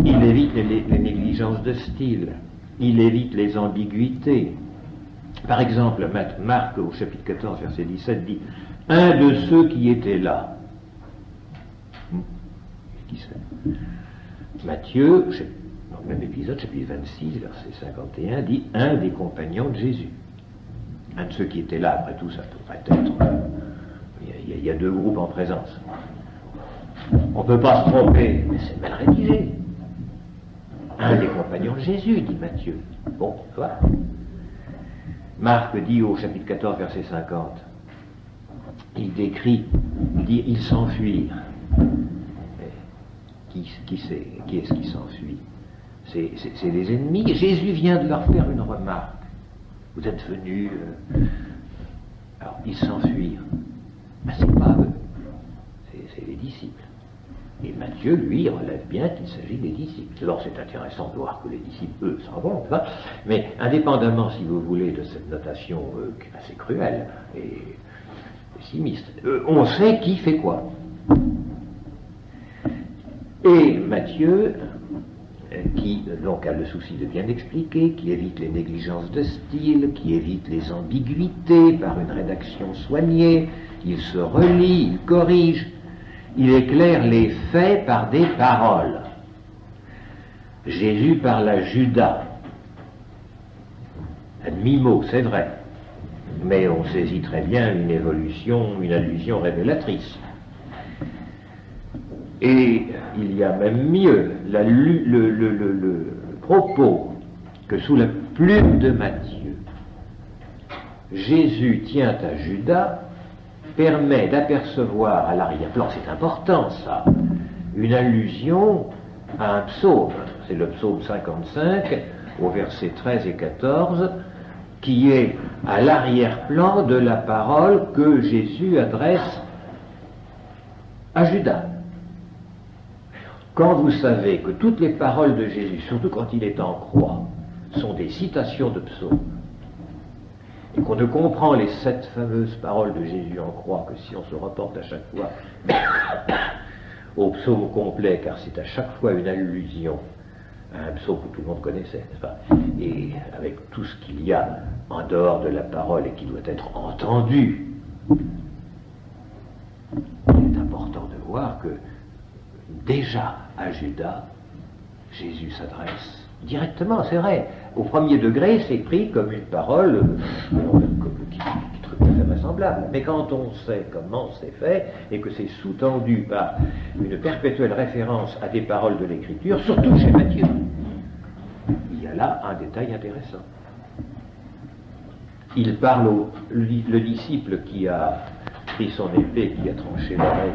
Il évite les négligences de style, il évite les ambiguïtés. Par exemple, Marc, au chapitre 14, verset 17, dit « Un de ceux qui étaient là ». Qui c'est? Matthieu, dans le même épisode, chapitre 26, verset 51, dit « Un des compagnons de Jésus ». Un de ceux qui étaient là, après tout, ça pourrait être... Il y a deux groupes en présence. On ne peut pas se tromper, mais c'est mal rédigé. Un des compagnons de Jésus, dit Matthieu. Bon, voilà. Marc dit au chapitre 14, verset 50, il décrit, il dit, ils s'enfuirent. Qui est-ce qui s'enfuit? C'est les ennemis. Jésus vient de leur faire une remarque. Vous êtes venus... Alors, ils s'enfuirent. Ben, c'est pas eux. C'est les disciples. Et Matthieu, lui, relève bien qu'il s'agit des disciples. Alors, c'est intéressant de voir que les disciples, eux, s'en vont, hein, mais indépendamment, si vous voulez, de cette notation assez cruelle et pessimiste, on sait qui fait quoi. Et Matthieu, qui donc a le souci de bien expliquer, qui évite les négligences de style, qui évite les ambiguïtés par une rédaction soignée, il se relie, il corrige, il éclaire les faits par des paroles. Jésus parle à Judas, à demi-mot, c'est vrai, mais on saisit très bien une évolution, une allusion révélatrice. Et il y a même mieux, le propos que sous la plume de Matthieu, Jésus tient à Judas, permet d'apercevoir à l'arrière-plan, c'est important ça, une allusion à un psaume, c'est le psaume 55, au verset 13 et 14, qui est à l'arrière-plan de la parole que Jésus adresse à Judas. Quand vous savez que toutes les paroles de Jésus, surtout quand il est en croix, sont des citations de psaumes, et qu'on ne comprend les 7 fameuses paroles de Jésus en croix que si on se reporte à chaque fois au psaume complet, car c'est à chaque fois une allusion à un psaume que tout le monde connaissait, n'est-ce pas? Et avec tout ce qu'il y a en dehors de la parole et qui doit être entendu, il est important de voir que déjà à Judas, Jésus s'adresse directement, c'est vrai. Au premier degré, c'est pris comme une parole qui est tout à fait vraisemblable. Mais quand on sait comment c'est fait et que c'est sous-tendu par une perpétuelle référence à des paroles de l'Écriture, surtout chez Matthieu, il y a là un détail intéressant. Il parle le disciple qui a pris son épée, qui a tranché l'oreille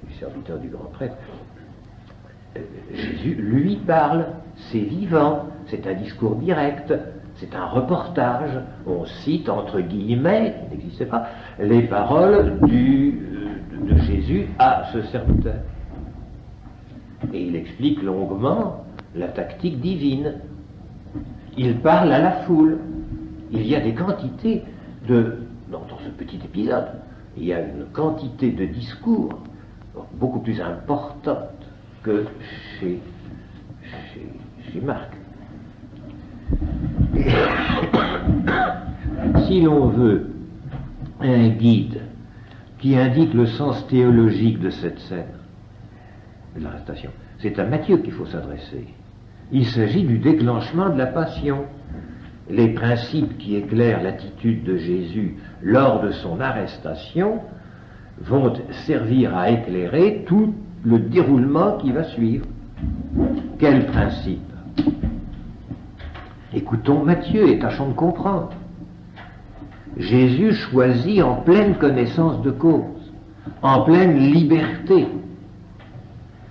du serviteur du grand prêtre. Jésus lui parle, c'est vivant, c'est un discours direct, c'est un reportage, on cite entre guillemets, qui n'existait pas, les paroles de Jésus à ce serviteur. Et il explique longuement la tactique divine. Il parle à la foule. Il y a des quantités dans ce petit épisode, il y a une quantité de discours beaucoup plus importante que chez Marc. Et si l'on veut un guide qui indique le sens théologique de cette scène, de l'arrestation, c'est à Matthieu qu'il faut s'adresser. Il s'agit du déclenchement de la passion. Les principes qui éclairent l'attitude de Jésus lors de son arrestation vont servir à éclairer tout le déroulement qui va suivre. Quel principe? Écoutons Matthieu et tâchons de comprendre. Jésus choisit en pleine connaissance de cause, en pleine liberté,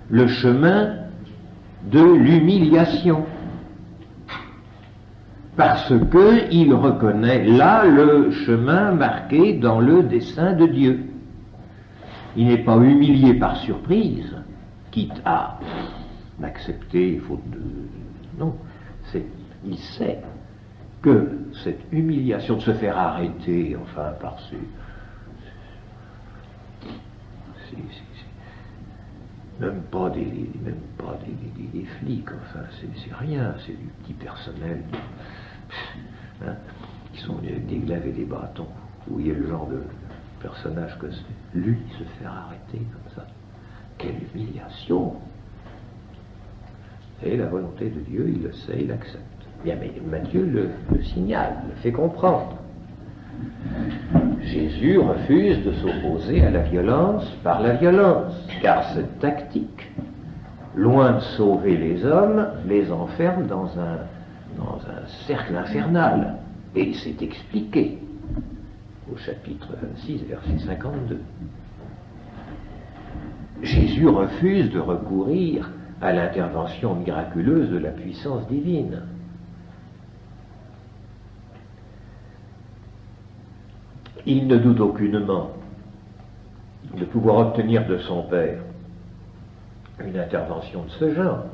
le chemin de l'humiliation, parce qu'il reconnaît là le chemin marqué dans le dessein de Dieu. Il n'est pas humilié par surprise, quitte à l'accepter, faute de... Non, il sait que cette humiliation de se faire arrêter, enfin, par Même pas des flics, enfin, c'est rien, c'est du petit personnel hein, qui sont avec des glaives et des bâtons. Vous voyez le genre de personnage que c'est. Lui, se faire arrêter comme ça. Quelle humiliation! C'est la volonté de Dieu, il le sait, il l'accepte. Bien, mais Matthieu le signale, le fait comprendre. Jésus refuse de s'opposer à la violence par la violence, car cette tactique, loin de sauver les hommes, les enferme dans un cercle infernal. Et c'est expliqué au chapitre 26, verset 52. Jésus refuse de recourir à l'intervention miraculeuse de la puissance divine. Il ne doute aucunement de pouvoir obtenir de son Père une intervention de ce genre.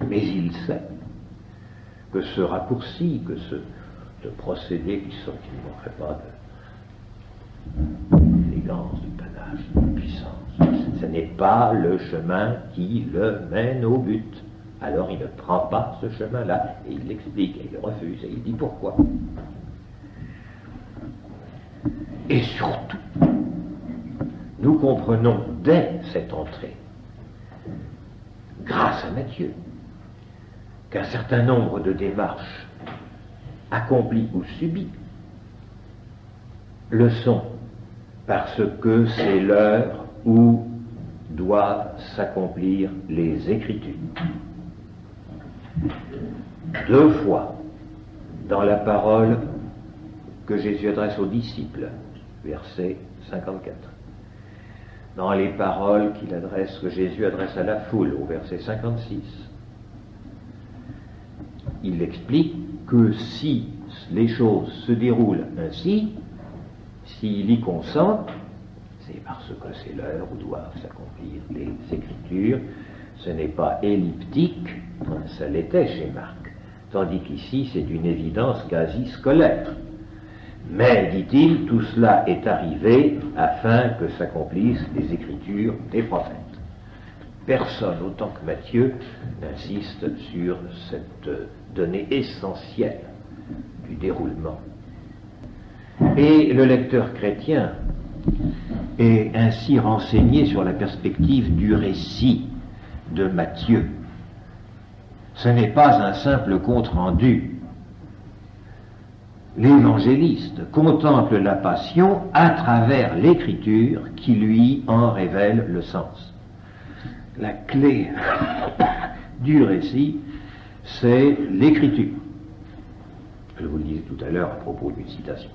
Mais il sait que ce raccourci, que ce procédé qui ne manquerait pas d'élégance, de panache, de puissance, ce n'est pas le chemin qui le mène au but. Alors il ne prend pas ce chemin-là, et il l'explique, et il refuse, et il dit pourquoi. Et surtout, nous comprenons dès cette entrée, grâce à Matthieu, qu'un certain nombre de démarches accomplies ou subies le sont parce que c'est l'heure où doivent s'accomplir les Écritures. 2 fois dans la parole que Jésus adresse aux disciples, verset 54. Dans les paroles que Jésus adresse à la foule, au verset 56. Il explique que si les choses se déroulent ainsi, s'il y consent, c'est parce que c'est l'heure où doivent s'accomplir les Écritures. Ce n'est pas elliptique, ça l'était chez Marc, tandis qu'ici c'est d'une évidence quasi scolaire. Mais, dit-il, tout cela est arrivé afin que s'accomplissent les Écritures des prophètes. Personne, autant que Matthieu, n'insiste sur cette donnée essentielle du déroulement. Et le lecteur chrétien est ainsi renseigné sur la perspective du récit de Matthieu. Ce n'est pas un simple compte-rendu. L'évangéliste contemple la passion à travers l'écriture qui lui en révèle le sens. La clé du récit, c'est l'écriture. Je vous le disais tout à l'heure à propos d'une citation.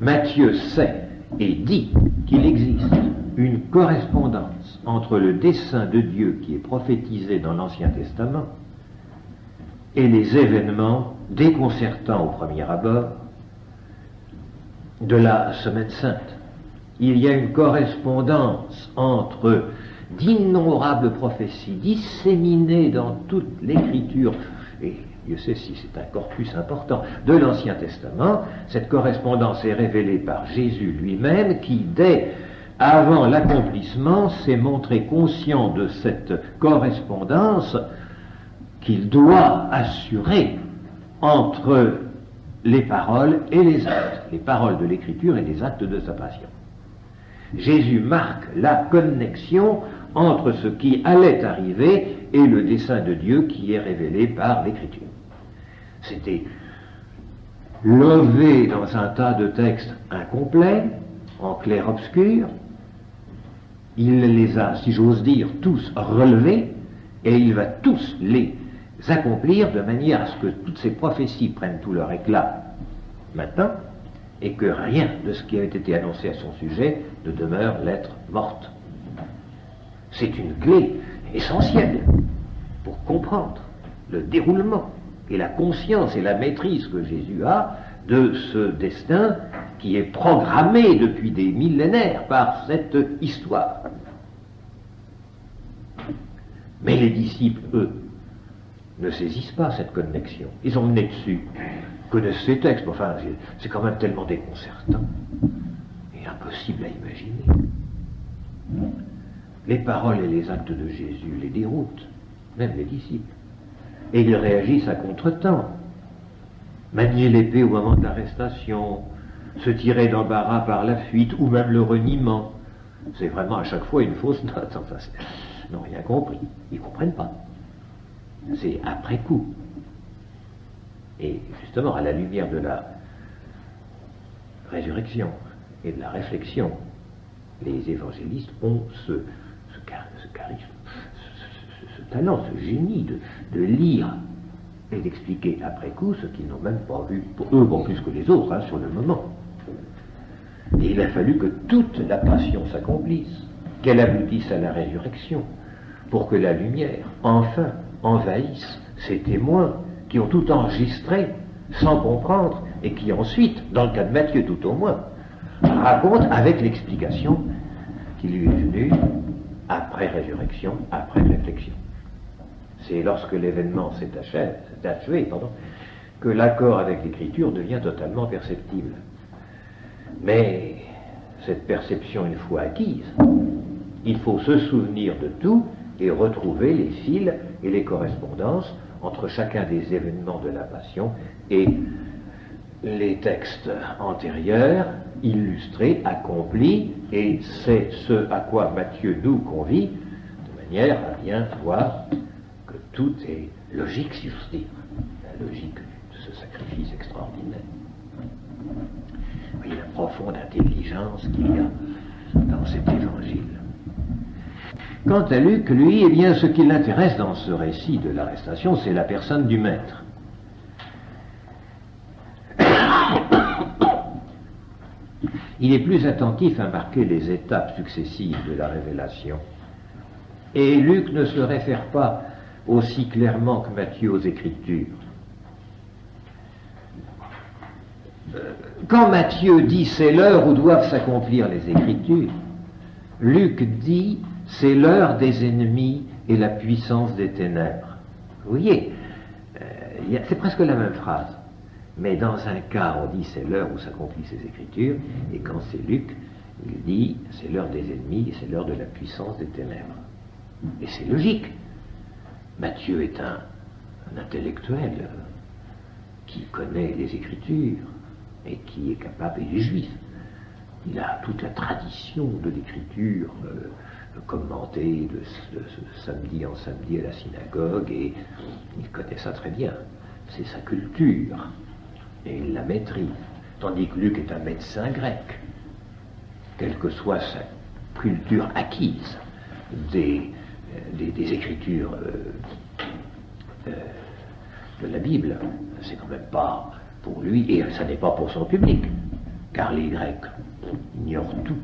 Matthieu sait et dit qu'il existe une correspondance entre le dessein de Dieu qui est prophétisé dans l'Ancien Testament et les événements déconcertants au premier abord de la Semaine Sainte. Il y a une correspondance entre d'innombrables prophéties disséminées dans toute l'Écriture, et Dieu sait si c'est un corpus important, de l'Ancien Testament. Cette correspondance est révélée par Jésus lui-même, qui, dès avant l'accomplissement, s'est montré conscient de cette correspondance qu'il doit assurer entre les paroles et les actes, les paroles de l'Écriture et les actes de sa passion. Jésus marque la connexion entre ce qui allait arriver et le dessein de Dieu qui est révélé par l'Écriture. C'était levé dans un tas de textes incomplets, en clair-obscur. Il les a, si j'ose dire, tous relevés, et il va tous les accomplir de manière à ce que toutes ces prophéties prennent tout leur éclat maintenant, et que rien de ce qui avait été annoncé à son sujet ne demeure lettre morte. C'est une clé essentielle pour comprendre le déroulement et la conscience et la maîtrise que Jésus a de ce destin qui est programmé depuis des millénaires par cette histoire. Mais les disciples, eux, ne saisissent pas cette connexion. Ils ont mené dessus, connaissent ces textes, enfin, c'est quand même tellement déconcertant et impossible à imaginer. Les paroles et les actes de Jésus les déroutent, même les disciples. Et ils réagissent à contretemps. Manier l'épée au moment de l'arrestation, se tirer d'embarras par la fuite, ou même le reniement. C'est vraiment à chaque fois une fausse note. Enfin, ils n'ont rien compris. Ils ne comprennent pas. C'est après coup. Et justement, à la lumière de la résurrection et de la réflexion, les évangélistes ont ce charisme, ce talent, ce génie de lire et d'expliquer après coup ce qu'ils n'ont même pas vu, pour eux bon plus que les autres, hein, sur le moment. Et il a fallu que toute la passion s'accomplisse, qu'elle aboutisse à la résurrection, pour que la lumière, enfin, envahisse ces témoins qui ont tout enregistré sans comprendre et qui ensuite, dans le cas de Matthieu tout au moins, racontent avec l'explication qui lui est venue après résurrection, après réflexion. C'est lorsque l'événement s'est achevé, que l'accord avec l'écriture devient totalement perceptible. Mais cette perception, une fois acquise, il faut se souvenir de tout et retrouver les fils et les correspondances entre chacun des événements de la Passion et les textes antérieurs, illustrés, accomplis, et c'est ce à quoi Matthieu nous convie, de manière à bien voir que tout est logique, si j'ose dire, la logique de ce sacrifice extraordinaire. Vous voyez la profonde intelligence qu'il y a dans cet évangile. Quant à Luc, lui, eh bien, ce qui l'intéresse dans ce récit de l'arrestation, c'est la personne du maître. Il est plus attentif à marquer les étapes successives de la révélation. Et Luc ne se réfère pas aussi clairement que Matthieu aux Écritures. Quand Matthieu dit « c'est l'heure où doivent s'accomplir les Écritures », Luc dit « c'est l'heure des ennemis et la puissance des ténèbres ». Vous voyez, c'est presque la même phrase. Mais dans un cas, on dit c'est l'heure où s'accomplissent les Écritures, et quand c'est Luc, il dit c'est l'heure des ennemis et c'est l'heure de la puissance des ténèbres. Et c'est logique. Matthieu est un intellectuel qui connaît les Écritures et qui est capable, et il est juif. Il a toute la tradition de l'Écriture commentée de samedi en samedi à la synagogue, et il connaît ça très bien. C'est sa culture. Et il la maîtrise, tandis que Luc est un médecin grec, quelle que soit sa culture acquise des écritures de la Bible, c'est quand même pas pour lui, et ça n'est pas pour son public, car les Grecs ignorent tout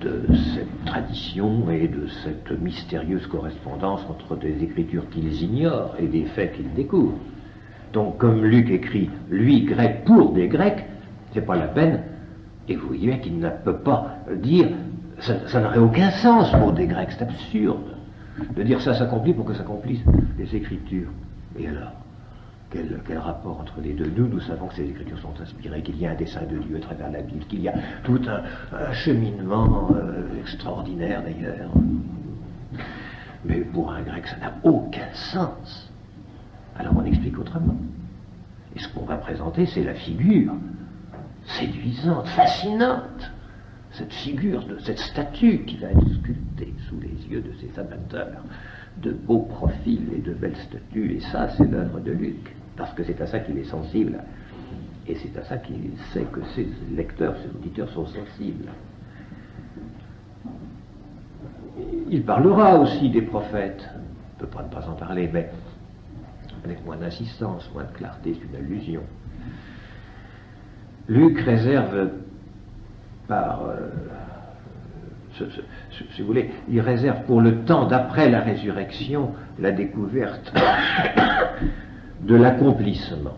de cette tradition et de cette mystérieuse correspondance entre des écritures qu'ils ignorent et des faits qu'ils découvrent. Donc, comme Luc écrit, lui, grec, pour des Grecs, c'est pas la peine, et vous voyez qu'il ne peut pas dire, ça n'aurait aucun sens pour des Grecs, c'est absurde, de dire ça s'accomplit pour que s'accomplissent les Écritures. Et alors, quel rapport entre les deux? Nous savons que ces Écritures sont inspirées, qu'il y a un dessein de Dieu à travers la Bible, qu'il y a tout un cheminement extraordinaire d'ailleurs. Mais pour un Grec, ça n'a aucun sens. Alors on explique autrement. Et ce qu'on va présenter, c'est la figure séduisante, fascinante, cette figure, cette statue qui va être sculptée sous les yeux de ces amateurs de beaux profils et de belles statues. Et ça, c'est l'œuvre de Luc, parce que c'est à ça qu'il est sensible, et c'est à ça qu'il sait que ses lecteurs, ses auditeurs sont sensibles. Il parlera aussi des prophètes, on ne peut pas ne pas en parler, mais avec moins d'insistance, moins de clarté, c'est une allusion. Luc réserve si vous voulez, il réserve pour le temps d'après la résurrection la découverte de l'accomplissement.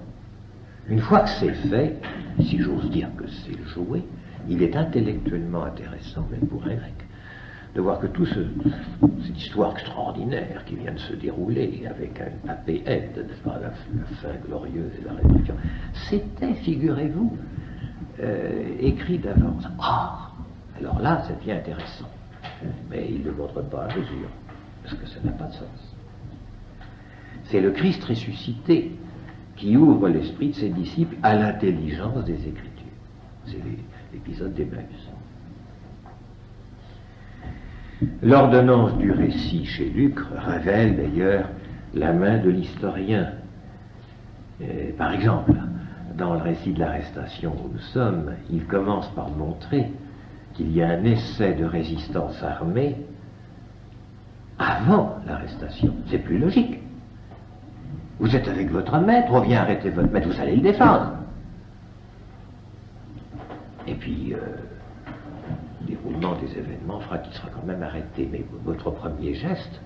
Une fois que c'est fait, si j'ose dire que c'est joué, il est intellectuellement intéressant, même pour un grec, de voir que toute cette histoire extraordinaire qui vient de se dérouler avec un apéède, n'est-ce pas, la fin glorieuse et la résurrection, c'était, figurez-vous, écrit d'avance. Ah, alors là, ça devient intéressant. Mais il ne le montre pas à Jésus, parce que ça n'a pas de sens. C'est le Christ ressuscité qui ouvre l'esprit de ses disciples à l'intelligence des Écritures. C'est l'épisode d'Emmaüs. L'ordonnance du récit chez Luc révèle d'ailleurs la main de l'historien. Par exemple, dans le récit de l'arrestation où nous sommes, il commence par montrer qu'il y a un essai de résistance armée avant l'arrestation. C'est plus logique. Vous êtes avec votre maître, on vient arrêter votre maître, vous allez le défendre. Et puis, le déroulement des événements fera qu'il sera quand même arrêté. Mais votre premier geste,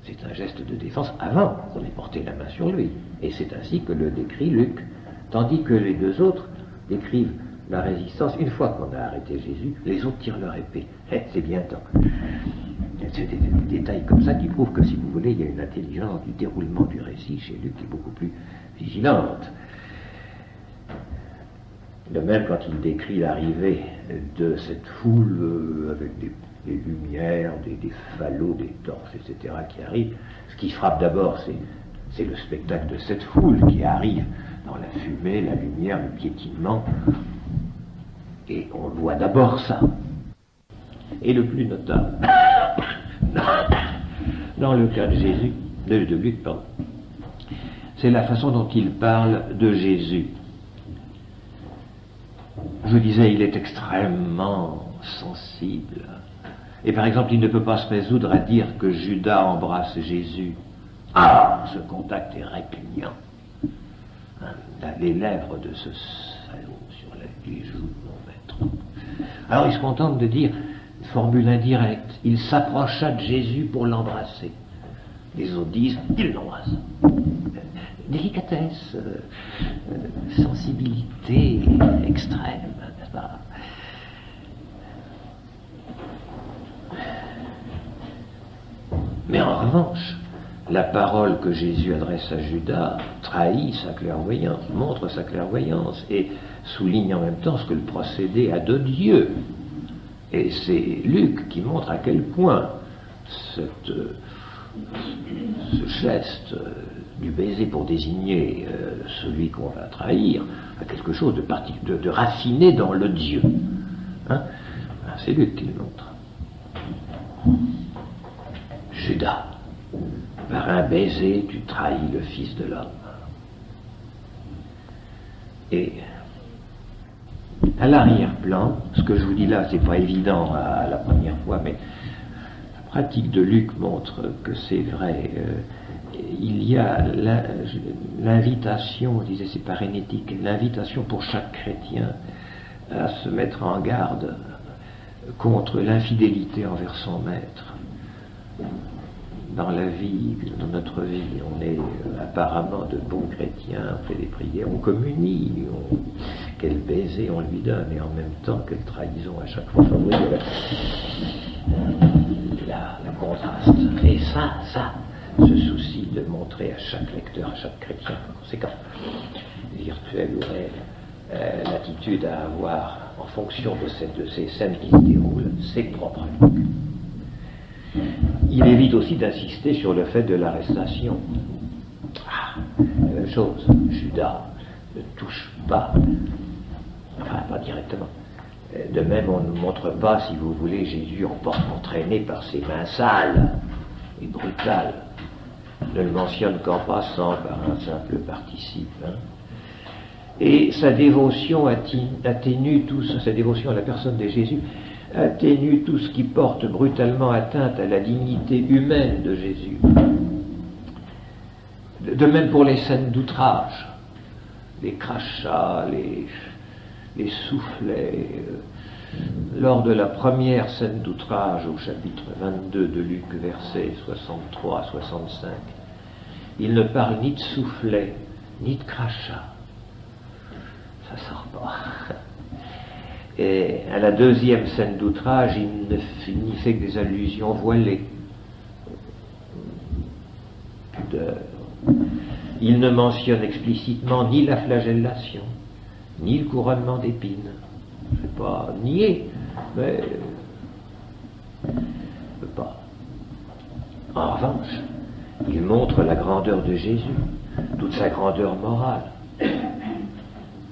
c'est un geste de défense avant qu'on ait porté la main sur lui. Et c'est ainsi que le décrit Luc. Tandis que les deux autres décrivent la résistance. Une fois qu'on a arrêté Jésus, les autres tirent leur épée. C'est bien temps. C'est des détails comme ça qui prouvent que, si vous voulez, il y a une intelligence du déroulement du récit chez Luc qui est beaucoup plus vigilante. De même, quand il décrit l'arrivée de cette foule avec des lumières, des falots, des torches, etc., qui arrivent, ce qui frappe d'abord, c'est le spectacle de cette foule qui arrive dans la fumée, la lumière, le piétinement. Et on voit d'abord ça. Et le plus notable, dans le cas de Jésus, de Luc, pardon, c'est la façon dont il parle de Jésus. Je vous disais, il est extrêmement sensible. Et par exemple, il ne peut pas se résoudre à dire que Judas embrasse Jésus. Ah, ce contact est répugnant. Les lèvres de ce salaud sur les joues de mon maître. Alors il se contente de dire, formule indirecte, il s'approcha de Jésus pour l'embrasser. Les autres disent, il l'embrasse. Délicatesse, sensibilité extrême, n'est-ce pas? Mais en revanche, la parole que Jésus adresse à Judas trahit sa clairvoyance, montre sa clairvoyance et souligne en même temps ce que le procédé a de Dieu. Et c'est Luc qui montre à quel point ce geste du baiser pour désigner celui qu'on va trahir a quelque chose de raciné dans le Dieu. Hein? C'est Luc qui le montre. Judas, par un baiser, tu trahis le Fils de l'homme. Et à l'arrière-plan, ce que je vous dis là, c'est pas évident à la première fois, mais la pratique de Luc montre que c'est vrai. Il y a l'invitation, on disait c'est parénétique, l'invitation pour chaque chrétien à se mettre en garde contre l'infidélité envers son maître. Dans la vie, dans notre vie, on est apparemment de bons chrétiens, on fait des prières, on communie, quel baiser on lui donne, et en même temps, quelle trahison à chaque fois. Enfin, vous voyez, le contraste. Et ça, ce souci de montrer à chaque lecteur, à chaque chrétien, par conséquent, virtuel ou réel, l'attitude à avoir en fonction de ces scènes qui se déroulent, c'est propre à Luc. Il évite aussi d'insister sur le fait de l'arrestation. La même chose, Judas ne touche pas, enfin pas directement. De même, on ne montre pas, si vous voulez, Jésus entraîné par ses mains sales et brutales. Ne le mentionne qu'en passant par un simple participe. Hein. Et sa dévotion atténue tout ça, sa dévotion à la personne de Jésus atténue tout ce qui porte brutalement atteinte à la dignité humaine de Jésus. De même pour les scènes d'outrage, les crachats, les soufflets. Lors de la première scène d'outrage au chapitre 22 de Luc, versets 63 à 65, il ne parle ni de soufflet, ni de crachat. Ça sort pas. Et à la deuxième scène d'outrage, il n'y fait que des allusions voilées. Il ne mentionne explicitement ni la flagellation, ni le couronnement d'épines. Je ne vais pas nier, mais En revanche, il montre la grandeur de Jésus, toute sa grandeur morale.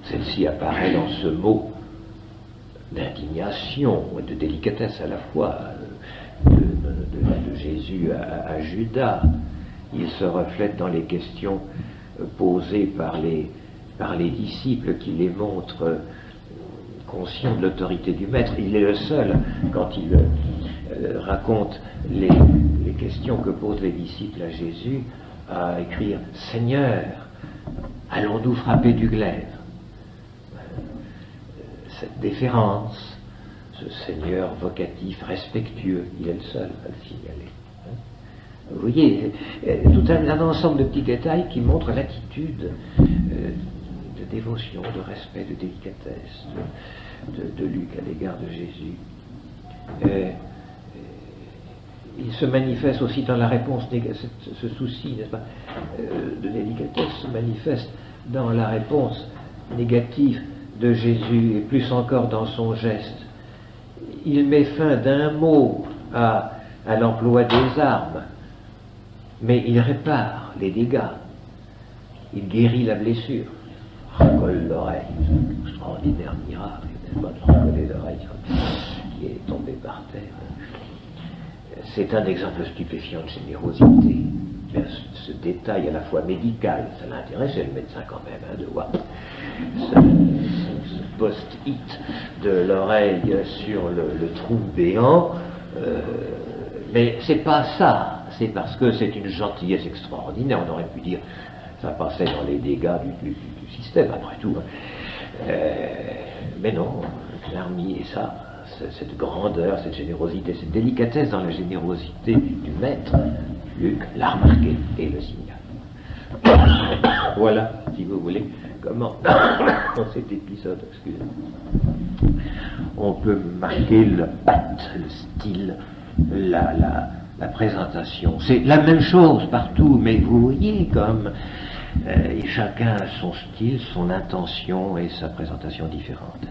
Celle-ci apparaît dans ce mot d'indignation et de délicatesse à la fois de Jésus à Judas. Il se reflète dans les questions posées par les disciples qui les montrent conscients de l'autorité du Maître. Il est le seul, quand il raconte les questions que posent les disciples à Jésus, à écrire « Seigneur, allons-nous frapper du glaive ?» Cette déférence, ce Seigneur vocatif, respectueux, il est le seul à le signaler. Vous voyez, tout un ensemble de petits détails qui montrent l'attitude de dévotion, de respect, de délicatesse de Luc à l'égard de Jésus. Il se manifeste aussi dans la réponse, ce souci, n'est-ce pas, de délicatesse se manifeste dans la réponse négative de Jésus, et plus encore dans son geste. Il met fin d'un mot à l'emploi des armes, mais il répare les dégâts, il guérit la blessure, recolle l'oreille, extraordinaire miracle, n'est-ce pas, de recoller l'oreille qui est tombée par terre. C'est un exemple stupéfiant de générosité. Ce détail à la fois médical, ça l'intéressait le médecin quand même, de voir ce post-it de l'oreille sur le trou béant, mais c'est pas ça, c'est parce que c'est une gentillesse extraordinaire. On aurait pu dire ça passait dans les dégâts du système, après tout. Mais non, Clarmier, ça, cette grandeur, cette générosité, cette délicatesse dans la générosité du Maître, Luc l'a remarqué et le signale. Voilà, si vous voulez, comment, dans cet épisode, excusez-moi, on peut marquer le patte, le style, la présentation. C'est la même chose partout, mais vous voyez comme chacun a son style, son intention et sa présentation différente.